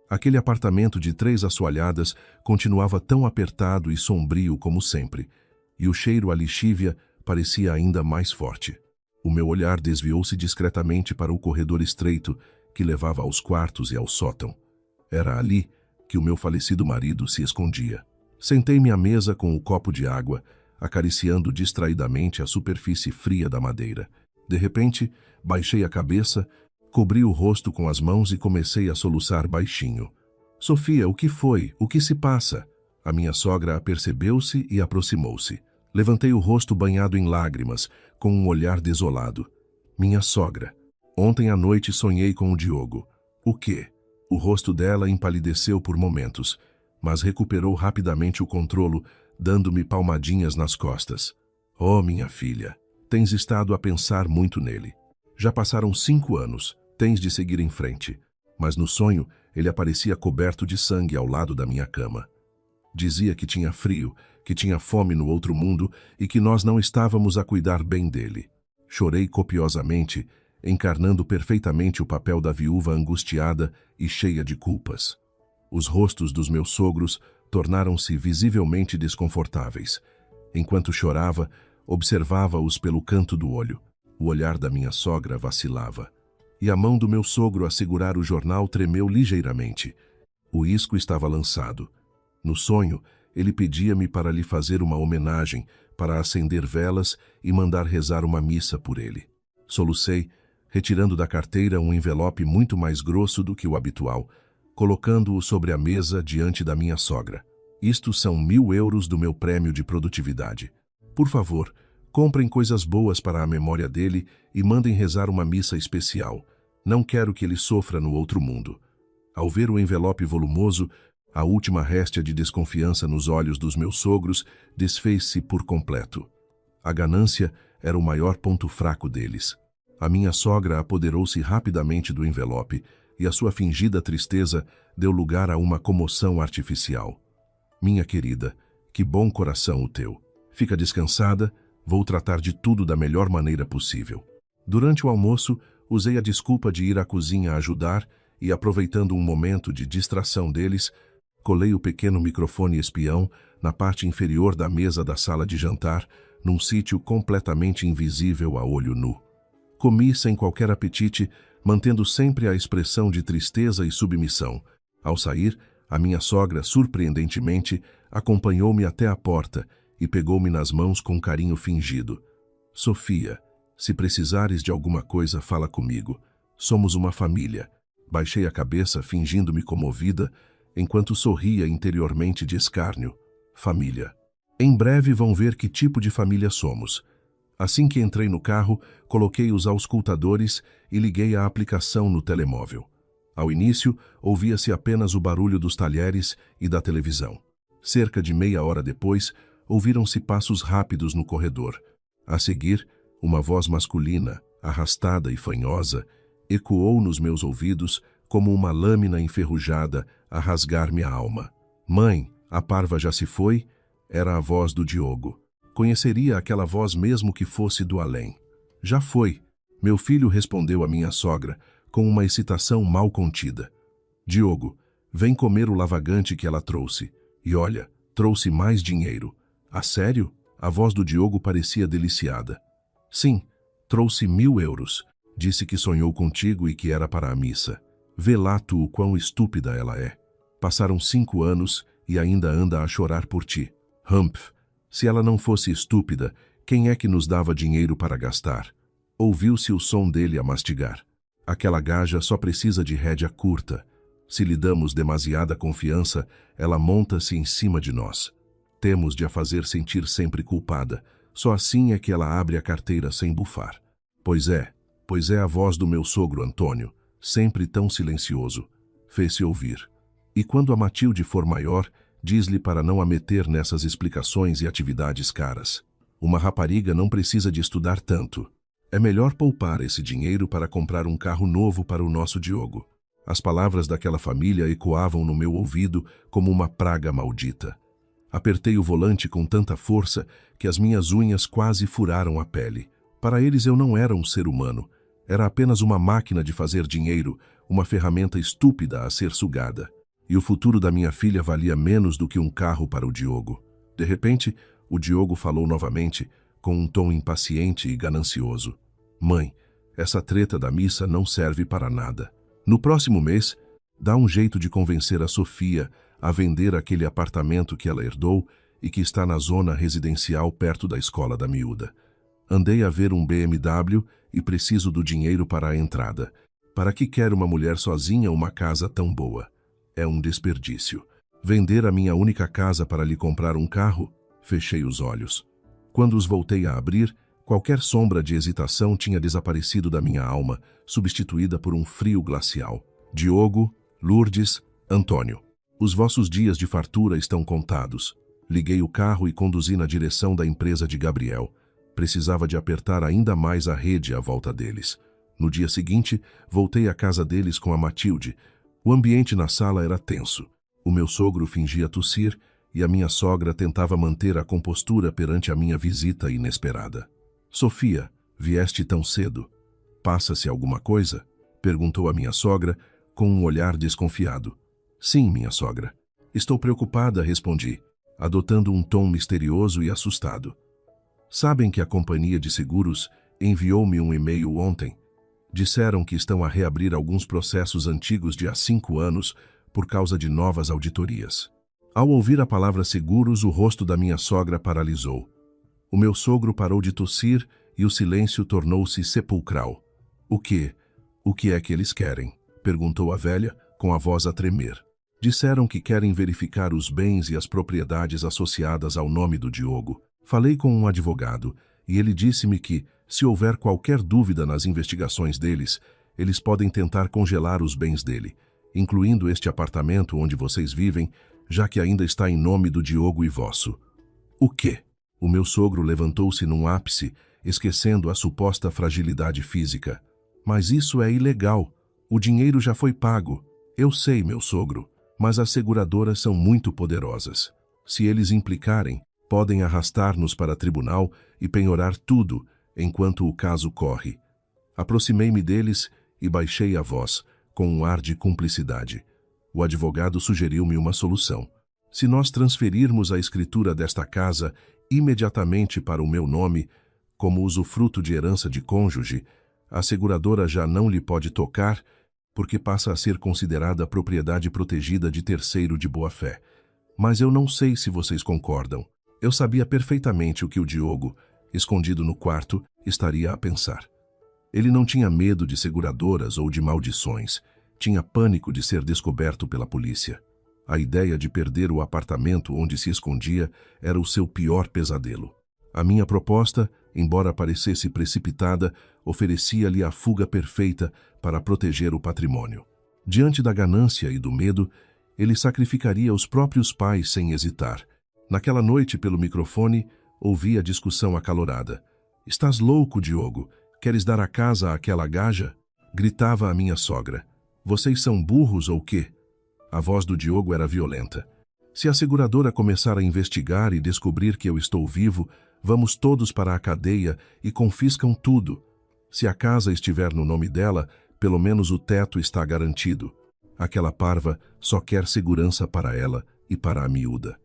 Aquele apartamento de 3 assoalhadas continuava tão apertado e sombrio como sempre, e o cheiro a lixívia parecia ainda mais forte. O meu olhar desviou-se discretamente para o corredor estreito que levava aos quartos e ao sótão. Era ali que o meu falecido marido se escondia. Sentei-me à mesa com o copo de água, acariciando distraidamente a superfície fria da madeira. De repente, baixei a cabeça, cobri o rosto com as mãos e comecei a soluçar baixinho. Sofia, o que foi? O que se passa? A minha sogra apercebeu-se e aproximou-se. Levantei o rosto banhado em lágrimas, com um olhar desolado. Minha sogra. Ontem à noite sonhei com o Diogo. O quê? O rosto dela empalideceu por momentos, mas recuperou rapidamente o controlo, dando-me palmadinhas nas costas. Oh, minha filha, tens estado a pensar muito nele. Já passaram 5 anos, tens de seguir em frente. Mas no sonho, ele aparecia coberto de sangue ao lado da minha cama. Dizia que tinha frio, que tinha fome no outro mundo e que nós não estávamos a cuidar bem dele. Chorei copiosamente, encarnando perfeitamente o papel da viúva angustiada e cheia de culpas. Os rostos dos meus sogros tornaram-se visivelmente desconfortáveis. Enquanto chorava, observava-os pelo canto do olho. O olhar da minha sogra vacilava. E a mão do meu sogro a segurar o jornal tremeu ligeiramente. O isco estava lançado. No sonho, ele pedia-me para lhe fazer uma homenagem, para acender velas e mandar rezar uma missa por ele. Solucei, retirando da carteira um envelope muito mais grosso do que o habitual, colocando-o sobre a mesa diante da minha sogra. Isto são 1.000 euros do meu prêmio de produtividade. Por favor, comprem coisas boas para a memória dele e mandem rezar uma missa especial. Não quero que ele sofra no outro mundo. Ao ver o envelope volumoso, a última réstia de desconfiança nos olhos dos meus sogros desfez-se por completo. A ganância era o maior ponto fraco deles. A minha sogra apoderou-se rapidamente do envelope e a sua fingida tristeza deu lugar a uma comoção artificial. Minha querida, que bom coração o teu. Fica descansada, vou tratar de tudo da melhor maneira possível. Durante o almoço, usei a desculpa de ir à cozinha ajudar e, aproveitando um momento de distração deles, colei o pequeno microfone espião na parte inferior da mesa da sala de jantar, num sítio completamente invisível a olho nu. Comi sem qualquer apetite, mantendo sempre a expressão de tristeza e submissão. Ao sair, a minha sogra, surpreendentemente, acompanhou-me até a porta e pegou-me nas mãos com carinho fingido. Sofia, se precisares de alguma coisa, fala comigo. Somos uma família. Baixei a cabeça, fingindo-me comovida, enquanto sorria interiormente de escárnio. Família. Em breve vão ver que tipo de família somos. Assim que entrei no carro, coloquei os auscultadores e liguei a aplicação no telemóvel. Ao início, ouvia-se apenas o barulho dos talheres e da televisão. Cerca de meia hora depois, ouviram-se passos rápidos no corredor. A seguir, uma voz masculina, arrastada e fanhosa, ecoou nos meus ouvidos como uma lâmina enferrujada a rasgar-me a alma. Mãe, a parva já se foi? Era a voz do Diogo. Conheceria aquela voz mesmo que fosse do além. Já foi. Meu filho respondeu a minha sogra, com uma excitação mal contida. Diogo, vem comer o lavagante que ela trouxe. E olha, trouxe mais dinheiro. A sério? A voz do Diogo parecia deliciada. Sim, trouxe 1.000 euros. Disse que sonhou contigo e que era para a missa. Vê lá tu o quão estúpida ela é. Passaram 5 anos e ainda anda a chorar por ti. Humph, se ela não fosse estúpida, quem é que nos dava dinheiro para gastar? Ouviu-se o som dele a mastigar. Aquela gaja só precisa de rédea curta. Se lhe damos demasiada confiança, ela monta-se em cima de nós. Temos de a fazer sentir sempre culpada. Só assim é que ela abre a carteira sem bufar. Pois é a voz do meu sogro Antônio, sempre tão silencioso. Fez-se ouvir. E quando a Matilde for maior, Diz-lhe para não a meter nessas explicações e atividades caras. Uma rapariga não precisa de estudar tanto. É melhor poupar esse dinheiro para comprar um carro novo para o nosso Diogo. As palavras daquela família ecoavam no meu ouvido como uma praga maldita. Apertei o volante com tanta força que as minhas unhas quase furaram a pele. Para eles eu não era um ser humano. Era apenas uma máquina de fazer dinheiro, uma ferramenta estúpida a ser sugada. E o futuro da minha filha valia menos do que um carro para o Diogo. De repente, o Diogo falou novamente, com um tom impaciente e ganancioso. Mãe, essa treta da missa não serve para nada. No próximo mês, dá um jeito de convencer a Sofia a vender aquele apartamento que ela herdou e que está na zona residencial perto da escola da miúda. Andei a ver um BMW e preciso do dinheiro para a entrada. Para que quer uma mulher sozinha uma casa tão boa? É um desperdício. Vender a minha única casa para lhe comprar um carro? Fechei os olhos. Quando os voltei a abrir, qualquer sombra de hesitação tinha desaparecido da minha alma, substituída por um frio glacial. Diogo, Lourdes, Antônio. Os vossos dias de fartura estão contados. Liguei o carro e conduzi na direção da empresa de Gabriel. Precisava de apertar ainda mais a rede à volta deles. No dia seguinte, voltei à casa deles com a Matilde. O ambiente na sala era tenso. O meu sogro fingia tossir e a minha sogra tentava manter a compostura perante a minha visita inesperada. Sofia, vieste tão cedo. Passa-se alguma coisa? Perguntou a minha sogra, com um olhar desconfiado. Sim, minha sogra. Estou preocupada, respondi, adotando um tom misterioso e assustado. Sabem que a companhia de seguros enviou-me um e-mail ontem. Disseram que estão a reabrir alguns processos antigos de há 5 anos por causa de novas auditorias. Ao ouvir a palavra seguros, o rosto da minha sogra paralisou. O meu sogro parou de tossir e o silêncio tornou-se sepulcral. O que é que eles querem? Perguntou a velha, com a voz a tremer. Disseram que querem verificar os bens e as propriedades associadas ao nome do Diogo. Falei com um advogado e ele disse-me que, se houver qualquer dúvida nas investigações deles, eles podem tentar congelar os bens dele, incluindo este apartamento onde vocês vivem, já que ainda está em nome do Diogo e vosso. O quê? O meu sogro levantou-se num ápice, esquecendo a suposta fragilidade física. Mas isso é ilegal. O dinheiro já foi pago. Eu sei, meu sogro, mas as seguradoras são muito poderosas. Se eles implicarem, podem arrastar-nos para tribunal e penhorar tudo, enquanto o caso corre. Aproximei-me deles e baixei a voz, com um ar de cumplicidade. O advogado sugeriu-me uma solução. Se nós transferirmos a escritura desta casa imediatamente para o meu nome, como usufruto de herança de cônjuge, a seguradora já não lhe pode tocar, porque passa a ser considerada propriedade protegida de terceiro de boa-fé. Mas eu não sei se vocês concordam. Eu sabia perfeitamente o que o Diogo, escondido no quarto, estaria a pensar. Ele não tinha medo de seguradoras ou de maldições. Tinha pânico de ser descoberto pela polícia. A ideia de perder o apartamento onde se escondia era o seu pior pesadelo. A minha proposta, embora parecesse precipitada, oferecia-lhe a fuga perfeita para proteger o patrimônio. Diante da ganância e do medo, ele sacrificaria os próprios pais sem hesitar. Naquela noite, pelo microfone, ouvi a discussão acalorada. "Estás louco, Diogo? Queres dar a casa àquela gaja?" Gritava a minha sogra. "Vocês são burros ou quê?" A voz do Diogo era violenta. "Se a seguradora começar a investigar e descobrir que eu estou vivo, vamos todos para a cadeia e confiscam tudo. Se a casa estiver no nome dela, pelo menos o teto está garantido. Aquela parva só quer segurança para ela e para a miúda.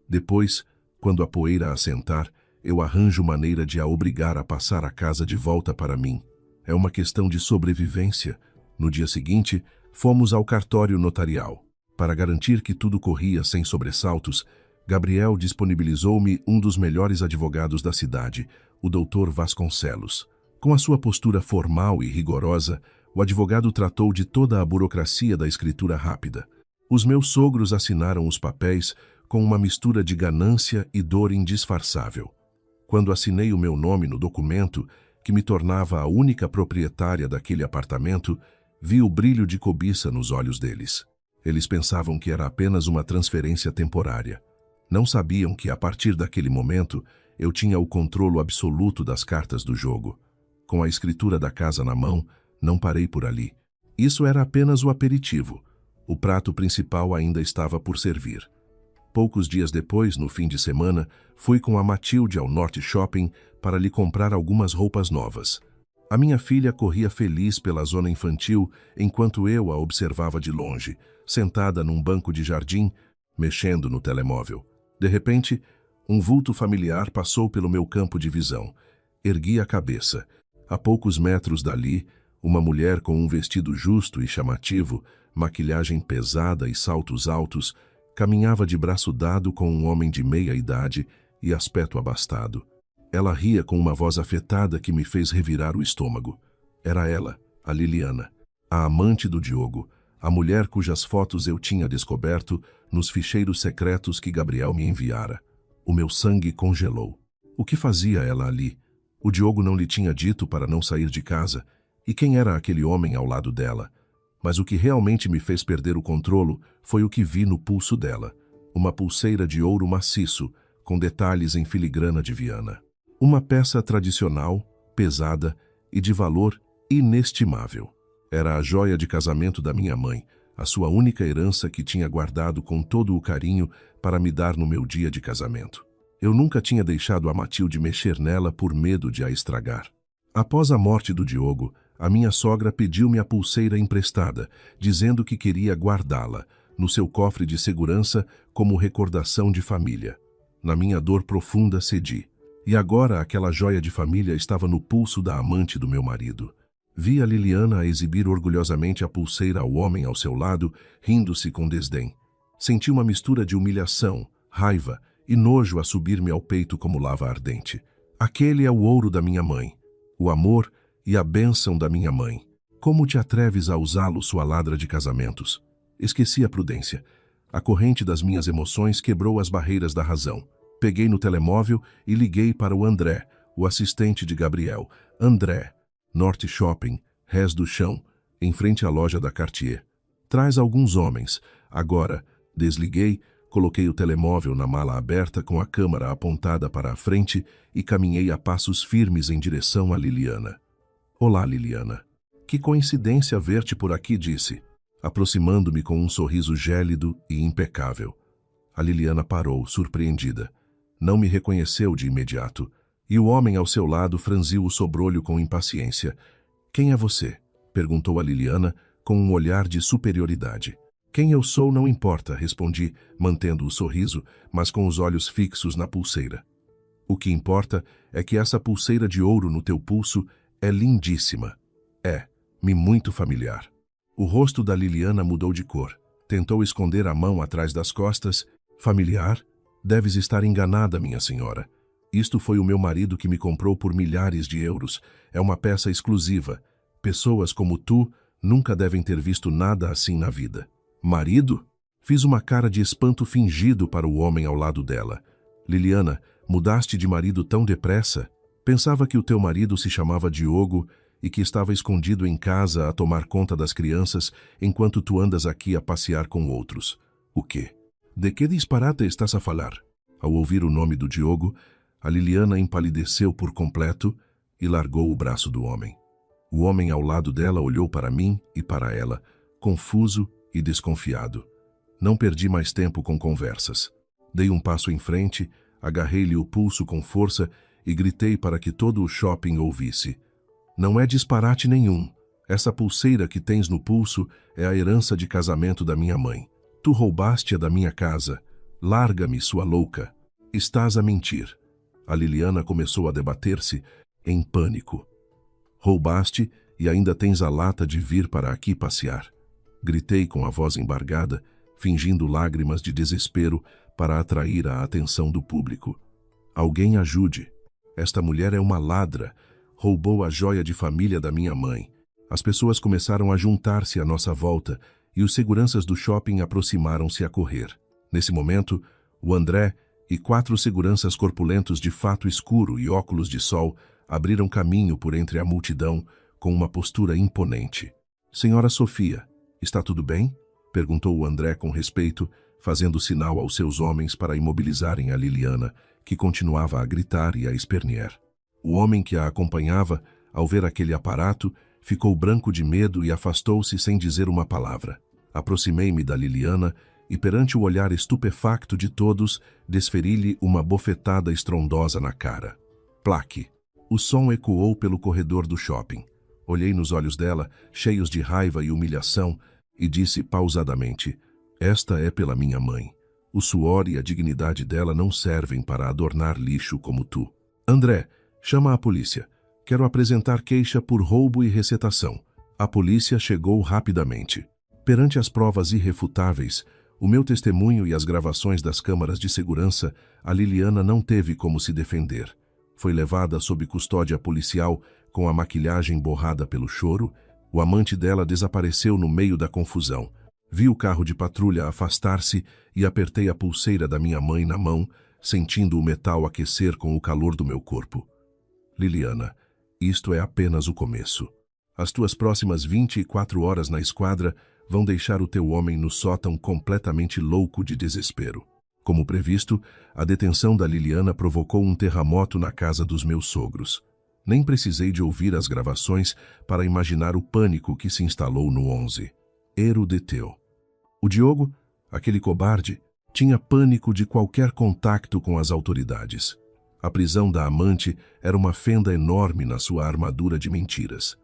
Depois, quando a poeira assentar, eu arranjo maneira de a obrigar a passar a casa de volta para mim. É uma questão de sobrevivência." No dia seguinte, fomos ao cartório notarial. Para garantir que tudo corria sem sobressaltos, Gabriel disponibilizou-me um dos melhores advogados da cidade, o Dr. Vasconcelos. Com a sua postura formal e rigorosa, o advogado tratou de toda a burocracia da escritura rápida. Os meus sogros assinaram os papéis com uma mistura de ganância e dor indisfarçável. Quando assinei o meu nome no documento, que me tornava a única proprietária daquele apartamento, vi o brilho de cobiça nos olhos deles. Eles pensavam que era apenas uma transferência temporária. Não sabiam que, a partir daquele momento, eu tinha o controle absoluto das cartas do jogo. Com a escritura da casa na mão, não parei por ali. Isso era apenas o aperitivo. O prato principal ainda estava por servir. Poucos dias depois, no fim de semana, fui com a Matilde ao Norte Shopping para lhe comprar algumas roupas novas. A minha filha corria feliz pela zona infantil enquanto eu a observava de longe, sentada num banco de jardim, mexendo no telemóvel. De repente, um vulto familiar passou pelo meu campo de visão. Ergui a cabeça. A poucos metros dali, uma mulher com um vestido justo e chamativo, maquilhagem pesada e saltos altos, caminhava de braço dado com um homem de meia idade e aspecto abastado. Ela ria com uma voz afetada que me fez revirar o estômago. Era ela, a Liliana, a amante do Diogo, a mulher cujas fotos eu tinha descoberto nos ficheiros secretos que Gabriel me enviara. O meu sangue congelou. O que fazia ela ali? O Diogo não lhe tinha dito para não sair de casa. E quem era aquele homem ao lado dela? Mas o que realmente me fez perder o controle foi o que vi no pulso dela. Uma pulseira de ouro maciço, com detalhes em filigrana de Viana. Uma peça tradicional, pesada e de valor inestimável. Era a joia de casamento da minha mãe, a sua única herança que tinha guardado com todo o carinho para me dar no meu dia de casamento. Eu nunca tinha deixado a Matilde mexer nela por medo de a estragar. Após a morte do Diogo, a minha sogra pediu-me a pulseira emprestada, dizendo que queria guardá-la no seu cofre de segurança como recordação de família. Na minha dor profunda cedi. E agora aquela joia de família estava no pulso da amante do meu marido. Vi a Liliana a exibir orgulhosamente a pulseira ao homem ao seu lado, rindo-se com desdém. Senti uma mistura de humilhação, raiva e nojo a subir-me ao peito como lava ardente. Aquele é o ouro da minha mãe, o amor e a bênção da minha mãe. Como te atreves a usá-lo, sua ladra de casamentos? Esqueci a prudência. A corrente das minhas emoções quebrou as barreiras da razão. Peguei no telemóvel e liguei para o André, o assistente de Gabriel. André, Norte Shopping, Rés do Chão, em frente à loja da Cartier. Traz alguns homens. Agora, desliguei, coloquei o telemóvel na mala aberta com a câmera apontada para a frente e caminhei a passos firmes em direção a Liliana. Olá, Liliana. Que coincidência ver-te por aqui, disse, aproximando-me com um sorriso gélido e impecável. A Liliana parou, surpreendida. Não me reconheceu de imediato, e o homem ao seu lado franziu o sobrolho com impaciência. Quem é você? Perguntou a Liliana com um olhar de superioridade. Quem eu sou não importa, respondi, mantendo o sorriso, mas com os olhos fixos na pulseira. O que importa é que essa pulseira de ouro no teu pulso é lindíssima. É-me muito familiar. O rosto da Liliana mudou de cor. Tentou esconder a mão atrás das costas. Familiar? Deves estar enganada, minha senhora. Isto foi o meu marido que me comprou por milhares de euros. É uma peça exclusiva. Pessoas como tu nunca devem ter visto nada assim na vida. Marido? Fiz uma cara de espanto fingido para o homem ao lado dela. Liliana, mudaste de marido tão depressa? Pensava que o teu marido se chamava Diogo e que estava escondido em casa a tomar conta das crianças enquanto tu andas aqui a passear com outros. O quê? De que disparate estás a falar? Ao ouvir o nome do Diogo, a Liliana empalideceu por completo e largou o braço do homem. O homem ao lado dela olhou para mim e para ela, confuso e desconfiado. Não perdi mais tempo com conversas. Dei um passo em frente, agarrei-lhe o pulso com força e gritei para que todo o shopping ouvisse. Não é disparate nenhum. Essa pulseira que tens no pulso é a herança de casamento da minha mãe. Tu roubaste-a da minha casa. Larga-me, sua louca. Estás a mentir. A Liliana começou a debater-se, em pânico. Roubaste e ainda tens a lata de vir para aqui passear. Gritei com a voz embargada, fingindo lágrimas de desespero para atrair a atenção do público. Alguém ajude. Esta mulher é uma ladra. Roubou a joia de família da minha mãe. As pessoas começaram a juntar-se à nossa volta e os seguranças do shopping aproximaram-se a correr. Nesse momento, o André e 4 seguranças corpulentos de fato escuro e óculos de sol abriram caminho por entre a multidão com uma postura imponente. Senhora Sofia, está tudo bem? Perguntou o André com respeito, fazendo sinal aos seus homens para imobilizarem a Liliana, que continuava a gritar e a espernear. O homem que a acompanhava, ao ver aquele aparato, ficou branco de medo e afastou-se sem dizer uma palavra. Aproximei-me da Liliana e, perante o olhar estupefacto de todos, desferi-lhe uma bofetada estrondosa na cara. Plaque! O som ecoou pelo corredor do shopping. Olhei nos olhos dela, cheios de raiva e humilhação, e disse pausadamente: "Esta é pela minha mãe. O suor e a dignidade dela não servem para adornar lixo como tu. André, chama a polícia. Quero apresentar queixa por roubo e receptação." A polícia chegou rapidamente. Perante as provas irrefutáveis, o meu testemunho e as gravações das câmaras de segurança, a Liliana não teve como se defender. Foi levada sob custódia policial com a maquilhagem borrada pelo choro. O amante dela desapareceu no meio da confusão. Vi o carro de patrulha afastar-se e apertei a pulseira da minha mãe na mão, sentindo o metal aquecer com o calor do meu corpo. Liliana, isto é apenas o começo. As tuas próximas 24 horas na esquadra vão deixar o teu homem no sótão completamente louco de desespero. Como previsto, a detenção da Liliana provocou um terremoto na casa dos meus sogros. Nem precisei de ouvir as gravações para imaginar o pânico que se instalou no 11. Erudeteu. O Diogo, aquele cobarde, tinha pânico de qualquer contato com as autoridades. A prisão da amante era uma fenda enorme na sua armadura de mentiras.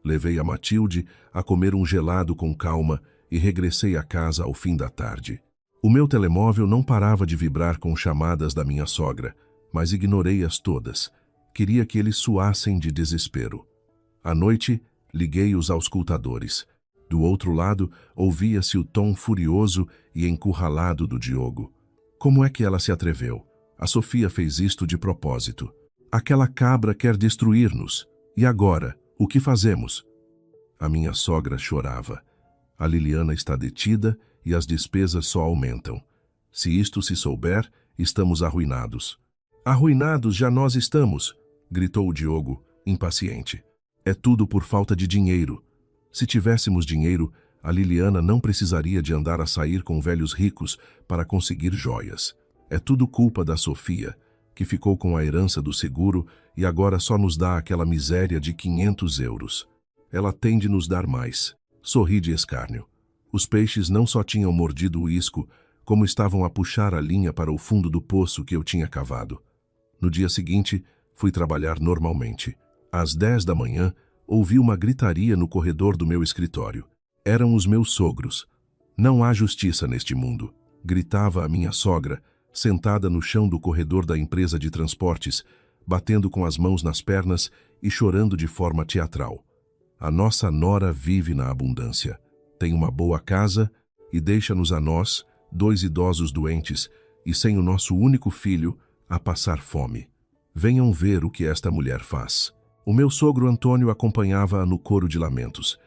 Levei a Matilde a comer um gelado com calma e regressei à casa ao fim da tarde. O meu telemóvel não parava de vibrar com chamadas da minha sogra, mas ignorei-as todas. Queria que eles suassem de desespero. À noite, liguei os auscultadores. Do outro lado, ouvia-se o tom furioso e encurralado do Diogo. Como é que ela se atreveu? A Sofia fez isto de propósito. Aquela cabra quer destruir-nos. E agora, o que fazemos? A minha sogra chorava. A Liliana está detida e as despesas só aumentam. Se isto se souber, estamos arruinados. Arruinados já nós estamos, gritou o Diogo, impaciente. É tudo por falta de dinheiro. Se tivéssemos dinheiro, a Liliana não precisaria de andar a sair com velhos ricos para conseguir joias. É tudo culpa da Sofia, que ficou com a herança do seguro e agora só nos dá aquela miséria de 500 euros. Ela tem de nos dar mais. Sorri de escárnio. Os peixes não só tinham mordido o isco, como estavam a puxar a linha para o fundo do poço que eu tinha cavado. No dia seguinte, fui trabalhar normalmente. Às 10 da manhã, ouvi uma gritaria no corredor do meu escritório. Eram os meus sogros. Não há justiça neste mundo, gritava a minha sogra, sentada no chão do corredor da empresa de transportes, batendo com as mãos nas pernas e chorando de forma teatral. A nossa nora vive na abundância. Tem uma boa casa e deixa-nos a nós, 2 idosos doentes e sem o nosso único filho, a passar fome. Venham ver o que esta mulher faz. O meu sogro Antônio acompanhava-a no coro de lamentos.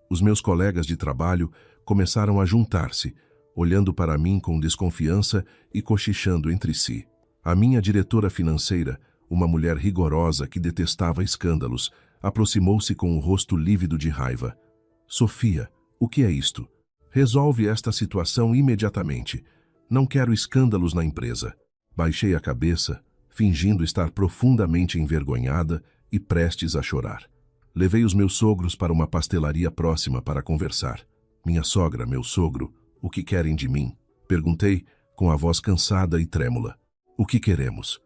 Os meus colegas de trabalho começaram a juntar-se, olhando para mim com desconfiança e cochichando entre si. A minha diretora financeira, uma mulher rigorosa que detestava escândalos, aproximou-se com o rosto lívido de raiva. Sofia, o que é isto? Resolve esta situação imediatamente. Não quero escândalos na empresa. Baixei a cabeça, fingindo estar profundamente envergonhada e prestes a chorar. Levei os meus sogros para uma pastelaria próxima para conversar. Minha sogra, meu sogro, o que querem de mim? Perguntei, com a voz cansada e trêmula. O que queremos?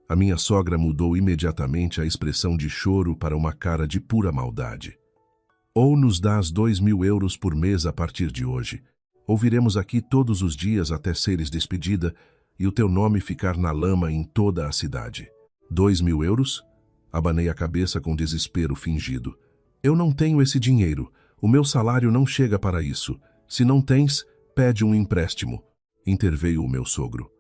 A minha sogra mudou imediatamente a expressão de choro para uma cara de pura maldade. Ou nos dás 2.000 euros por mês a partir de hoje. Ou viremos aqui todos os dias até seres despedida e o teu nome ficar na lama em toda a cidade. 2.000 euros? Abanei a cabeça com desespero fingido. Eu não tenho esse dinheiro. O meu salário não chega para isso. Se não tens, pede um empréstimo. Interveio o meu sogro.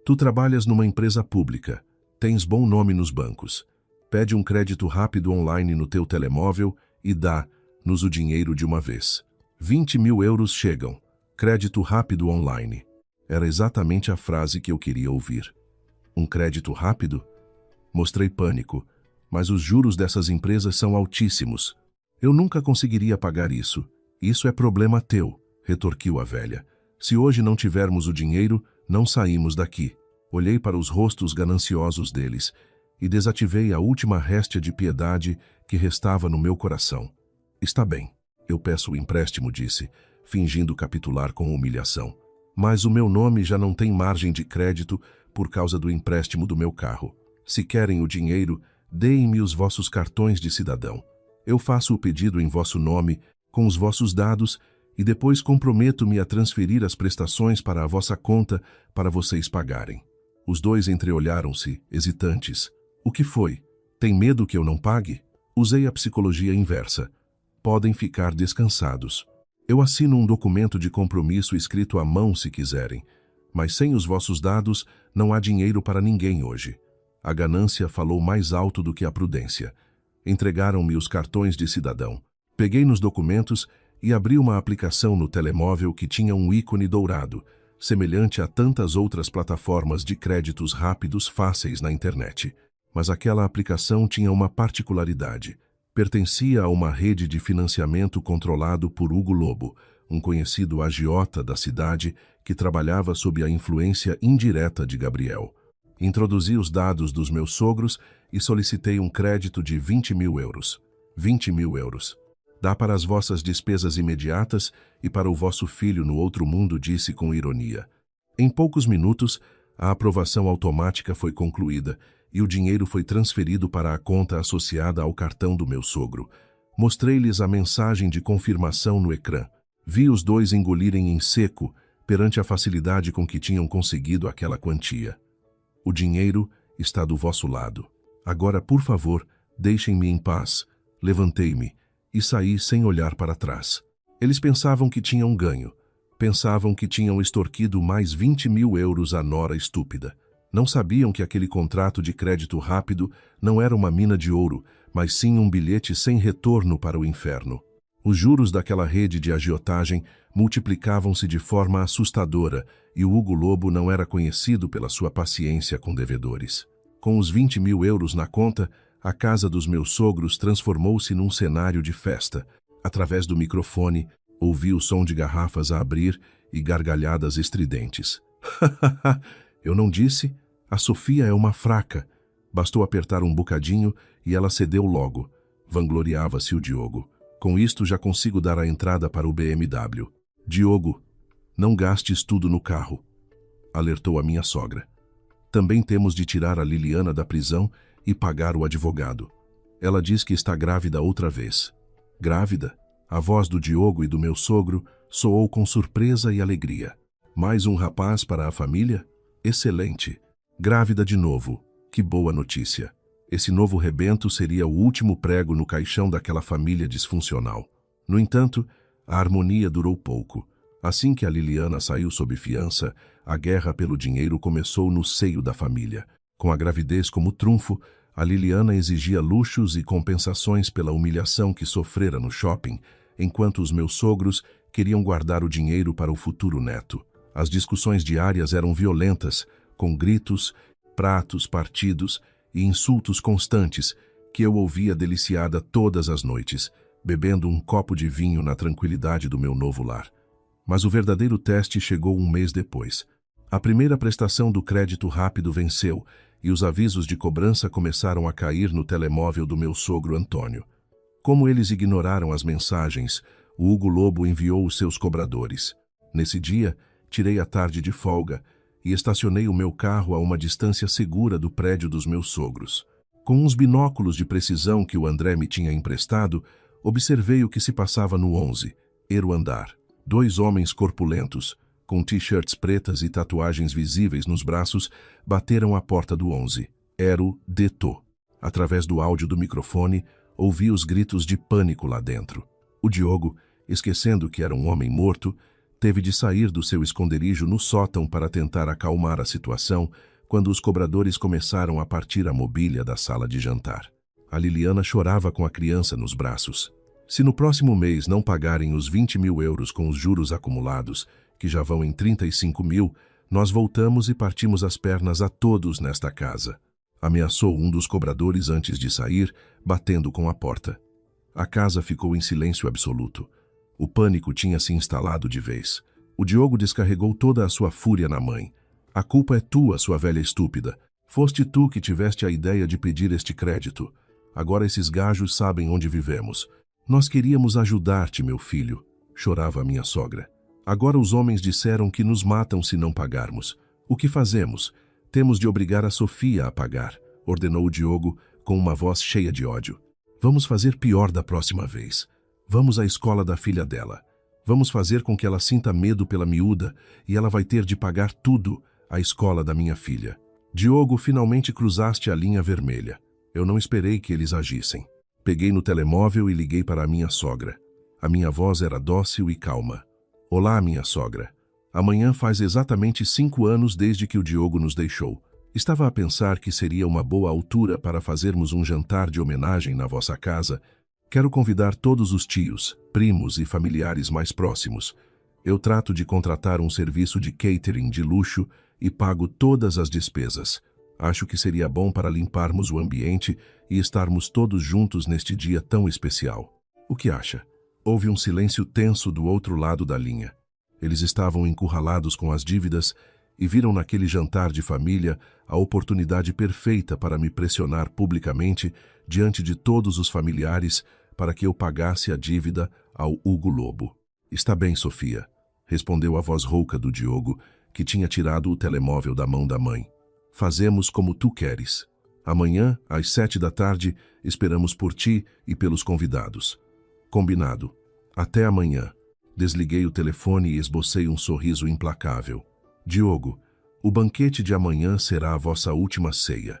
Tu trabalhas numa empresa pública. Tens bom nome nos bancos. Pede um crédito rápido online no teu telemóvel e dá-nos o dinheiro de uma vez. 20.000 euros chegam. Crédito rápido online. Era exatamente a frase que eu queria ouvir. Um crédito rápido? Mostrei pânico, mas os juros dessas empresas são altíssimos. Eu nunca conseguiria pagar isso. Isso é problema teu, retorquiu a velha. Se hoje não tivermos o dinheiro, não saímos daqui. Olhei para os rostos gananciosos deles e desativei a última réstia de piedade que restava no meu coração. Está bem, eu peço o empréstimo, disse, fingindo capitular com humilhação. Mas o meu nome já não tem margem de crédito por causa do empréstimo do meu carro. Se querem o dinheiro, deem-me os vossos cartões de cidadão. Eu faço o pedido em vosso nome, com os vossos dados, e depois comprometo-me a transferir as prestações para a vossa conta para vocês pagarem. Os dois entreolharam-se, hesitantes. O que foi? Tem medo que eu não pague? Usei a psicologia inversa. Podem ficar descansados. Eu assino um documento de compromisso escrito à mão se quiserem, mas sem os vossos dados não há dinheiro para ninguém hoje. A ganância falou mais alto do que a prudência. Entregaram-me os cartões de cidadão. Peguei nos documentos e abri uma aplicação no telemóvel que tinha um ícone dourado, semelhante a tantas outras plataformas de créditos rápidos fáceis na internet. Mas aquela aplicação tinha uma particularidade. Pertencia a uma rede de financiamento controlado por Hugo Lobo, um conhecido agiota da cidade que trabalhava sob a influência indireta de Gabriel. Introduzi os dados dos meus sogros e solicitei um crédito de 20.000 euros. 20.000 euros. Dá para as vossas despesas imediatas e para o vosso filho no outro mundo, disse com ironia. Em poucos minutos, a aprovação automática foi concluída e o dinheiro foi transferido para a conta associada ao cartão do meu sogro. Mostrei-lhes a mensagem de confirmação no ecrã. Vi os dois engolirem em seco perante a facilidade com que tinham conseguido aquela quantia. O dinheiro está do vosso lado. Agora, por favor, deixem-me em paz. Levantei-me e saí sem olhar para trás. Eles pensavam que tinham ganho. Pensavam que tinham extorquido mais 20.000 euros à nora estúpida. Não sabiam que aquele contrato de crédito rápido não era uma mina de ouro, mas sim um bilhete sem retorno para o inferno. Os juros daquela rede de agiotagem multiplicavam-se de forma assustadora e o Hugo Lobo não era conhecido pela sua paciência com devedores. Com os 20.000 euros na conta, a casa dos meus sogros transformou-se num cenário de festa. Através do microfone, ouvi o som de garrafas a abrir e gargalhadas estridentes. Eu não disse? A Sofia é uma fraca. Bastou apertar um bocadinho e ela cedeu logo. Vangloriava-se o Diogo. Com isto já consigo dar a entrada para o BMW. Diogo, não gastes tudo no carro, alertou a minha sogra. Também temos de tirar a Liliana da prisão e pagar o advogado. Ela diz que está grávida outra vez. Grávida? A voz do Diogo e do meu sogro soou com surpresa e alegria. Mais um rapaz para a família? Excelente. Grávida de novo. Que boa notícia. Esse novo rebento seria o último prego no caixão daquela família disfuncional. No entanto, a harmonia durou pouco. Assim que a Liliana saiu sob fiança, a guerra pelo dinheiro começou no seio da família. Com a gravidez como trunfo, a Liliana exigia luxos e compensações pela humilhação que sofrera no shopping, enquanto os meus sogros queriam guardar o dinheiro para o futuro neto. As discussões diárias eram violentas, com gritos, pratos partidos e insultos constantes que eu ouvia deliciada todas as noites, bebendo um copo de vinho na tranquilidade do meu novo lar. Mas o verdadeiro teste chegou um mês depois. A primeira prestação do crédito rápido venceu e os avisos de cobrança começaram a cair no telemóvel do meu sogro Antônio. Como eles ignoraram as mensagens, o Hugo Lobo enviou os seus cobradores. Nesse dia, tirei a tarde de folga e estacionei o meu carro a uma distância segura do prédio dos meus sogros. Com uns binóculos de precisão que o André me tinha emprestado, observei o que se passava no 11, Ero andar. 2 homens corpulentos, com t-shirts pretas e tatuagens visíveis nos braços, bateram à porta do 11. Ero detou. Através do áudio do microfone, ouvi os gritos de pânico lá dentro. O Diogo, esquecendo que era um homem morto, teve de sair do seu esconderijo no sótão para tentar acalmar a situação quando os cobradores começaram a partir a mobília da sala de jantar. A Liliana chorava com a criança nos braços. Se no próximo mês não pagarem os 20.000 euros com os juros acumulados, que já vão em 35.000, nós voltamos e partimos as pernas a todos nesta casa. Ameaçou um dos cobradores antes de sair, batendo com a porta. A casa ficou em silêncio absoluto. O pânico tinha se instalado de vez. O Diogo descarregou toda a sua fúria na mãe. A culpa é tua, sua velha estúpida. Foste tu que tiveste a ideia de pedir este crédito. Agora esses gajos sabem onde vivemos. Nós queríamos ajudar-te, meu filho, chorava a minha sogra. Agora os homens disseram que nos matam se não pagarmos. O que fazemos? Temos de obrigar a Sofia a pagar, ordenou o Diogo com uma voz cheia de ódio. Vamos fazer pior da próxima vez. Vamos à escola da filha dela. Vamos fazer com que ela sinta medo pela miúda e ela vai ter de pagar tudo à escola da minha filha. Diogo, finalmente cruzaste a linha vermelha. Eu não esperei que eles agissem. Peguei no telemóvel e liguei para a minha sogra. A minha voz era dócil e calma. Olá, minha sogra. Amanhã faz exatamente 5 anos desde que o Diogo nos deixou. Estava a pensar que seria uma boa altura para fazermos um jantar de homenagem na vossa casa. Quero convidar todos os tios, primos e familiares mais próximos. Eu trato de contratar um serviço de catering de luxo e pago todas as despesas. Acho que seria bom para limparmos o ambiente e estarmos todos juntos neste dia tão especial. O que acha? Houve um silêncio tenso do outro lado da linha. Eles estavam encurralados com as dívidas e viram naquele jantar de família a oportunidade perfeita para me pressionar publicamente diante de todos os familiares para que eu pagasse a dívida ao Hugo Lobo. Está bem, Sofia, respondeu a voz rouca do Diogo, que tinha tirado o telemóvel da mão da mãe. Fazemos como tu queres. Amanhã, às 7 da tarde, esperamos por ti e pelos convidados. Combinado. Até amanhã. Desliguei o telefone e esbocei um sorriso implacável. Diogo, o banquete de amanhã será a vossa última ceia.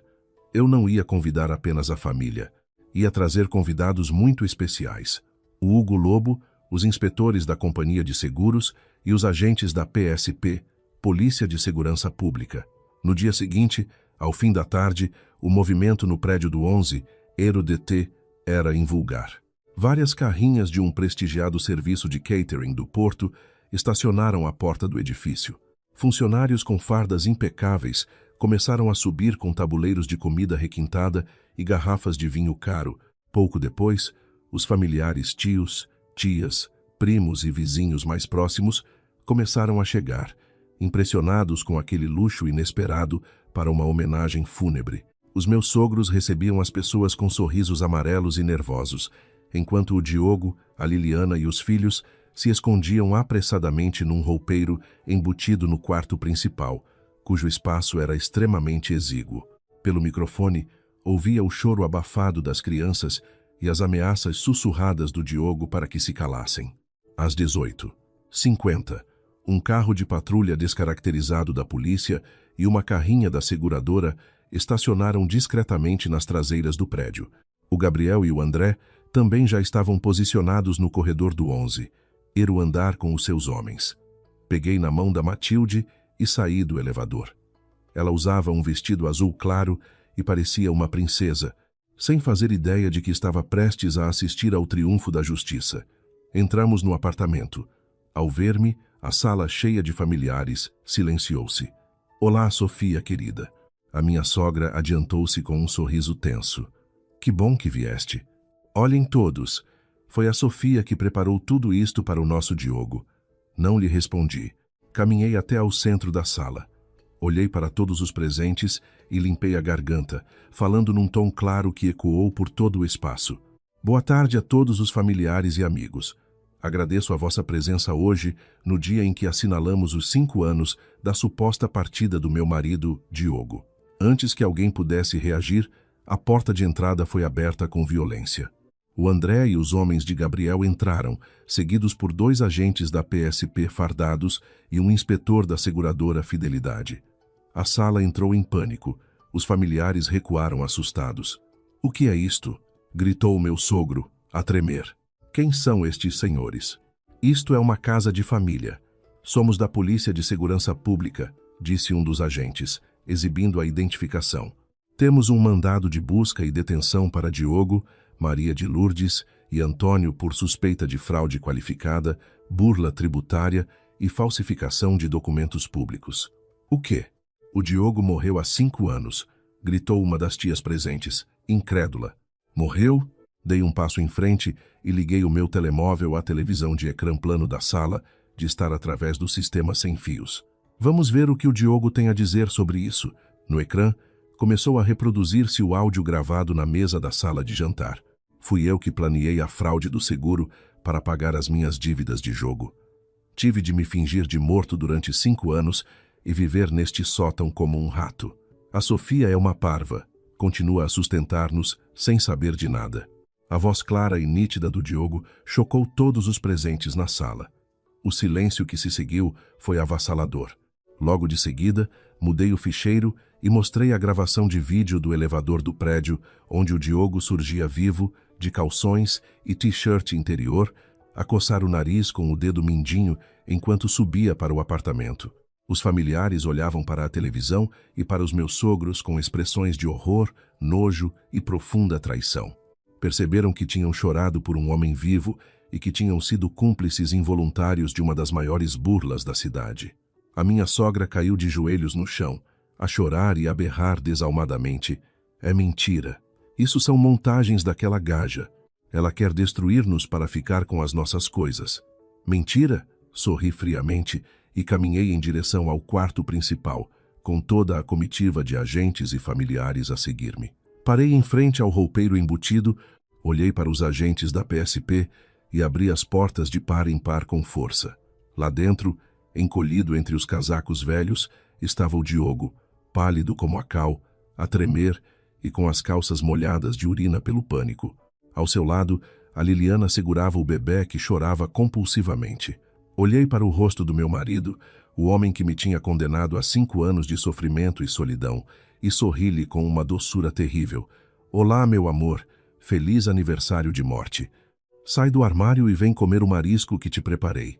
Eu não ia convidar apenas a família. Ia trazer convidados muito especiais. O Hugo Lobo, os inspetores da Companhia de Seguros e os agentes da PSP, Polícia de Segurança Pública. No dia seguinte, ao fim da tarde, o movimento no prédio do 11, ERO-DT, era invulgar. Várias carrinhas de um prestigiado serviço de catering do Porto estacionaram à porta do edifício. Funcionários com fardas impecáveis começaram a subir com tabuleiros de comida requintada e garrafas de vinho caro. Pouco depois, os familiares tios, tias, primos e vizinhos mais próximos começaram a chegar, impressionados com aquele luxo inesperado para uma homenagem fúnebre. Os meus sogros recebiam as pessoas com sorrisos amarelos e nervosos, enquanto o Diogo, a Liliana e os filhos se escondiam apressadamente num roupeiro embutido no quarto principal, cujo espaço era extremamente exíguo. Pelo microfone, ouvia o choro abafado das crianças e as ameaças sussurradas do Diogo para que se calassem. Às 18h50, um carro de patrulha descaracterizado da polícia e uma carrinha da seguradora estacionaram discretamente nas traseiras do prédio. O Gabriel e o André também já estavam posicionados no corredor do 11, ir o andar com os seus homens. Peguei na mão da Matilde e saí do elevador. Ela usava um vestido azul claro e parecia uma princesa, sem fazer ideia de que estava prestes a assistir ao triunfo da justiça. Entramos no apartamento. Ao ver-me, a sala cheia de familiares silenciou-se. Olá, Sofia, querida. A minha sogra adiantou-se com um sorriso tenso. Que bom que vieste. Olhem todos. Foi a Sofia que preparou tudo isto para o nosso Diogo. Não lhe respondi. Caminhei até ao centro da sala. Olhei para todos os presentes e limpei a garganta, falando num tom claro que ecoou por todo o espaço. Boa tarde a todos os familiares e amigos. Agradeço a vossa presença hoje, no dia em que assinalamos os 5 anos da suposta partida do meu marido, Diogo. Antes que alguém pudesse reagir, a porta de entrada foi aberta com violência. O André e os homens de Gabriel entraram, seguidos por 2 agentes da PSP fardados e um inspetor da seguradora Fidelidade. A sala entrou em pânico. Os familiares recuaram assustados. O que é isto? Gritou o meu sogro, a tremer. Quem são estes senhores? Isto é uma casa de família. Somos da Polícia de Segurança Pública, disse um dos agentes, exibindo a identificação. Temos um mandado de busca e detenção para Diogo, Maria de Lourdes e Antônio por suspeita de fraude qualificada, burla tributária e falsificação de documentos públicos. O quê? O Diogo morreu há 5 anos, gritou uma das tias presentes, incrédula. Morreu? Dei um passo em frente e liguei o meu telemóvel à televisão de ecrã plano da sala, de estar através do sistema sem fios. Vamos ver o que o Diogo tem a dizer sobre isso. No ecrã, começou a reproduzir-se o áudio gravado na mesa da sala de jantar. Fui eu que planeei a fraude do seguro para pagar as minhas dívidas de jogo. Tive de me fingir de morto durante 5 anos e viver neste sótão como um rato. A Sofia é uma parva, continua a sustentar-nos sem saber de nada. A voz clara e nítida do Diogo chocou todos os presentes na sala. O silêncio que se seguiu foi avassalador. Logo de seguida, mudei o ficheiro e mostrei a gravação de vídeo do elevador do prédio, onde o Diogo surgia vivo, de calções e t-shirt interior, a coçar o nariz com o dedo mindinho enquanto subia para o apartamento. Os familiares olhavam para a televisão e para os meus sogros com expressões de horror, nojo e profunda traição. Perceberam que tinham chorado por um homem vivo e que tinham sido cúmplices involuntários de uma das maiores burlas da cidade. A minha sogra caiu de joelhos no chão, a chorar e a berrar desalmadamente. É mentira. Isso são montagens daquela gaja. Ela quer destruir-nos para ficar com as nossas coisas. Mentira? Sorri friamente e caminhei em direção ao quarto principal, com toda a comitiva de agentes e familiares a seguir-me. Parei em frente ao roupeiro embutido, olhei para os agentes da PSP e abri as portas de par em par com força. Lá dentro, encolhido entre os casacos velhos, estava o Diogo, pálido como a cal, a tremer e com as calças molhadas de urina pelo pânico. Ao seu lado, a Liliana segurava o bebê que chorava compulsivamente. Olhei para o rosto do meu marido, o homem que me tinha condenado a 5 anos de sofrimento e solidão, e sorri-lhe com uma doçura terrível. Olá, meu amor, feliz aniversário de morte. Sai do armário e vem comer o marisco que te preparei.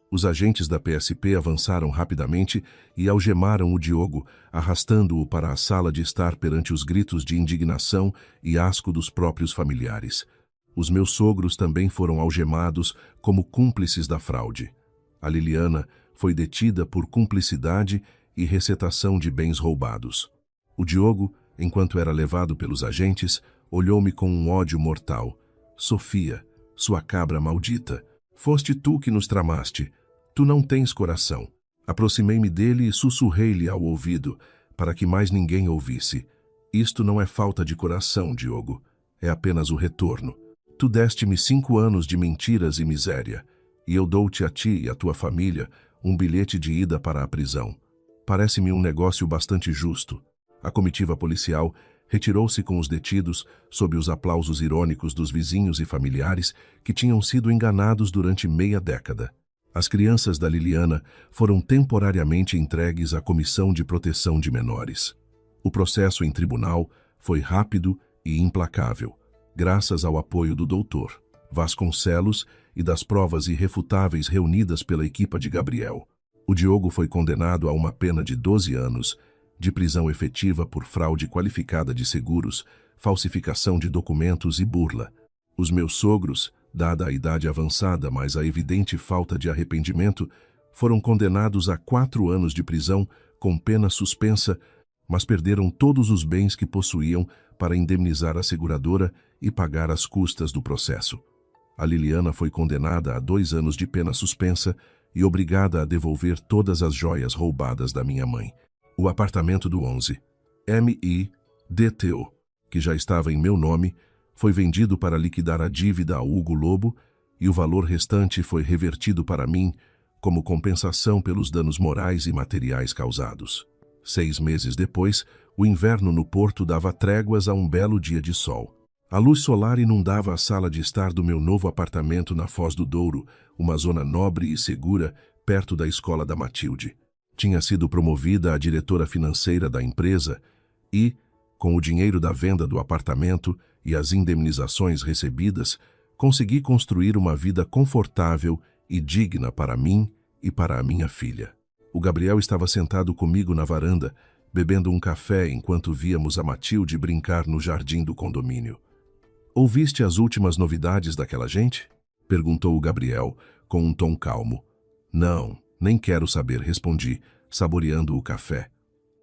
Os agentes da PSP avançaram rapidamente e algemaram o Diogo, arrastando-o para a sala de estar perante os gritos de indignação e asco dos próprios familiares. Os meus sogros também foram algemados como cúmplices da fraude. A Liliana foi detida por cumplicidade e recetação de bens roubados. O Diogo, enquanto era levado pelos agentes, olhou-me com um ódio mortal. Sofia, sua cabra maldita, foste tu que nos tramaste. Tu não tens coração. Aproximei-me dele e sussurrei-lhe ao ouvido, para que mais ninguém ouvisse. Isto não é falta de coração, Diogo. É apenas o retorno. Tu deste-me 5 anos de mentiras e miséria, e eu dou-te a ti e a tua família um bilhete de ida para a prisão. Parece-me um negócio bastante justo. A comitiva policial retirou-se com os detidos sob os aplausos irônicos dos vizinhos e familiares que tinham sido enganados durante meia década. As crianças da Liliana foram temporariamente entregues à Comissão de Proteção de Menores. O processo em tribunal foi rápido e implacável, graças ao apoio do doutor Vasconcelos e das provas irrefutáveis reunidas pela equipa de Gabriel. O Diogo foi condenado a uma pena de 12 anos, de prisão efetiva por fraude qualificada de seguros, falsificação de documentos e burla. Os meus sogros, dada a idade avançada, mas a evidente falta de arrependimento, foram condenados a 4 anos de prisão com pena suspensa, mas perderam todos os bens que possuíam para indemnizar a seguradora e pagar as custas do processo. A Liliana foi condenada a 2 anos de pena suspensa e obrigada a devolver todas as joias roubadas da minha mãe. O apartamento do 11, MIDTO, que já estava em meu nome, foi vendido para liquidar a dívida a Hugo Lobo e o valor restante foi revertido para mim como compensação pelos danos morais e materiais causados. 6 meses depois, o inverno no porto dava tréguas a um belo dia de sol. A luz solar inundava a sala de estar do meu novo apartamento na Foz do Douro, uma zona nobre e segura, perto da escola da Matilde. Tinha sido promovida a diretora financeira da empresa e, com o dinheiro da venda do apartamento e as indemnizações recebidas, consegui construir uma vida confortável e digna para mim e para a minha filha. O Gabriel estava sentado comigo na varanda, bebendo um café enquanto víamos a Matilde brincar no jardim do condomínio. "Ouviste as últimas novidades daquela gente?" perguntou o Gabriel, com um tom calmo. "Não, nem quero saber", respondi, saboreando o café.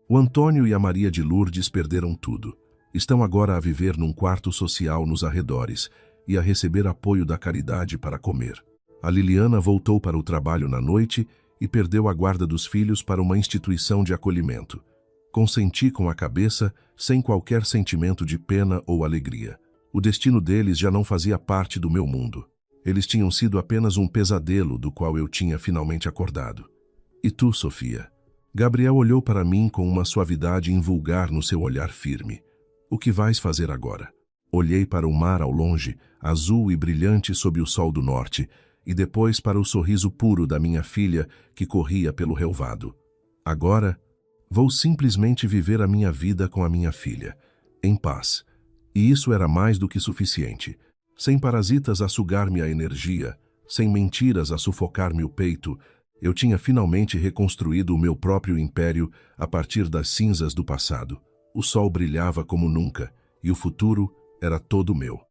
"O Antônio e a Maria de Lourdes perderam tudo. Estão agora a viver num quarto social nos arredores e a receber apoio da caridade para comer. A Liliana voltou para o trabalho na noite e perdeu a guarda dos filhos para uma instituição de acolhimento. Consenti com a cabeça, sem qualquer sentimento de pena ou alegria. O destino deles já não fazia parte do meu mundo. Eles tinham sido apenas um pesadelo do qual eu tinha finalmente acordado. E tu, Sofia? Gabriel olhou para mim com uma suavidade invulgar no seu olhar firme. O que vais fazer agora? Olhei para o mar ao longe, azul e brilhante sob o sol do norte, e depois para o sorriso puro da minha filha que corria pelo relvado. Agora, vou simplesmente viver a minha vida com a minha filha, em paz. E isso era mais do que suficiente. Sem parasitas a sugar-me a energia, sem mentiras a sufocar-me o peito, eu tinha finalmente reconstruído o meu próprio império a partir das cinzas do passado. O sol brilhava como nunca, e o futuro era todo meu.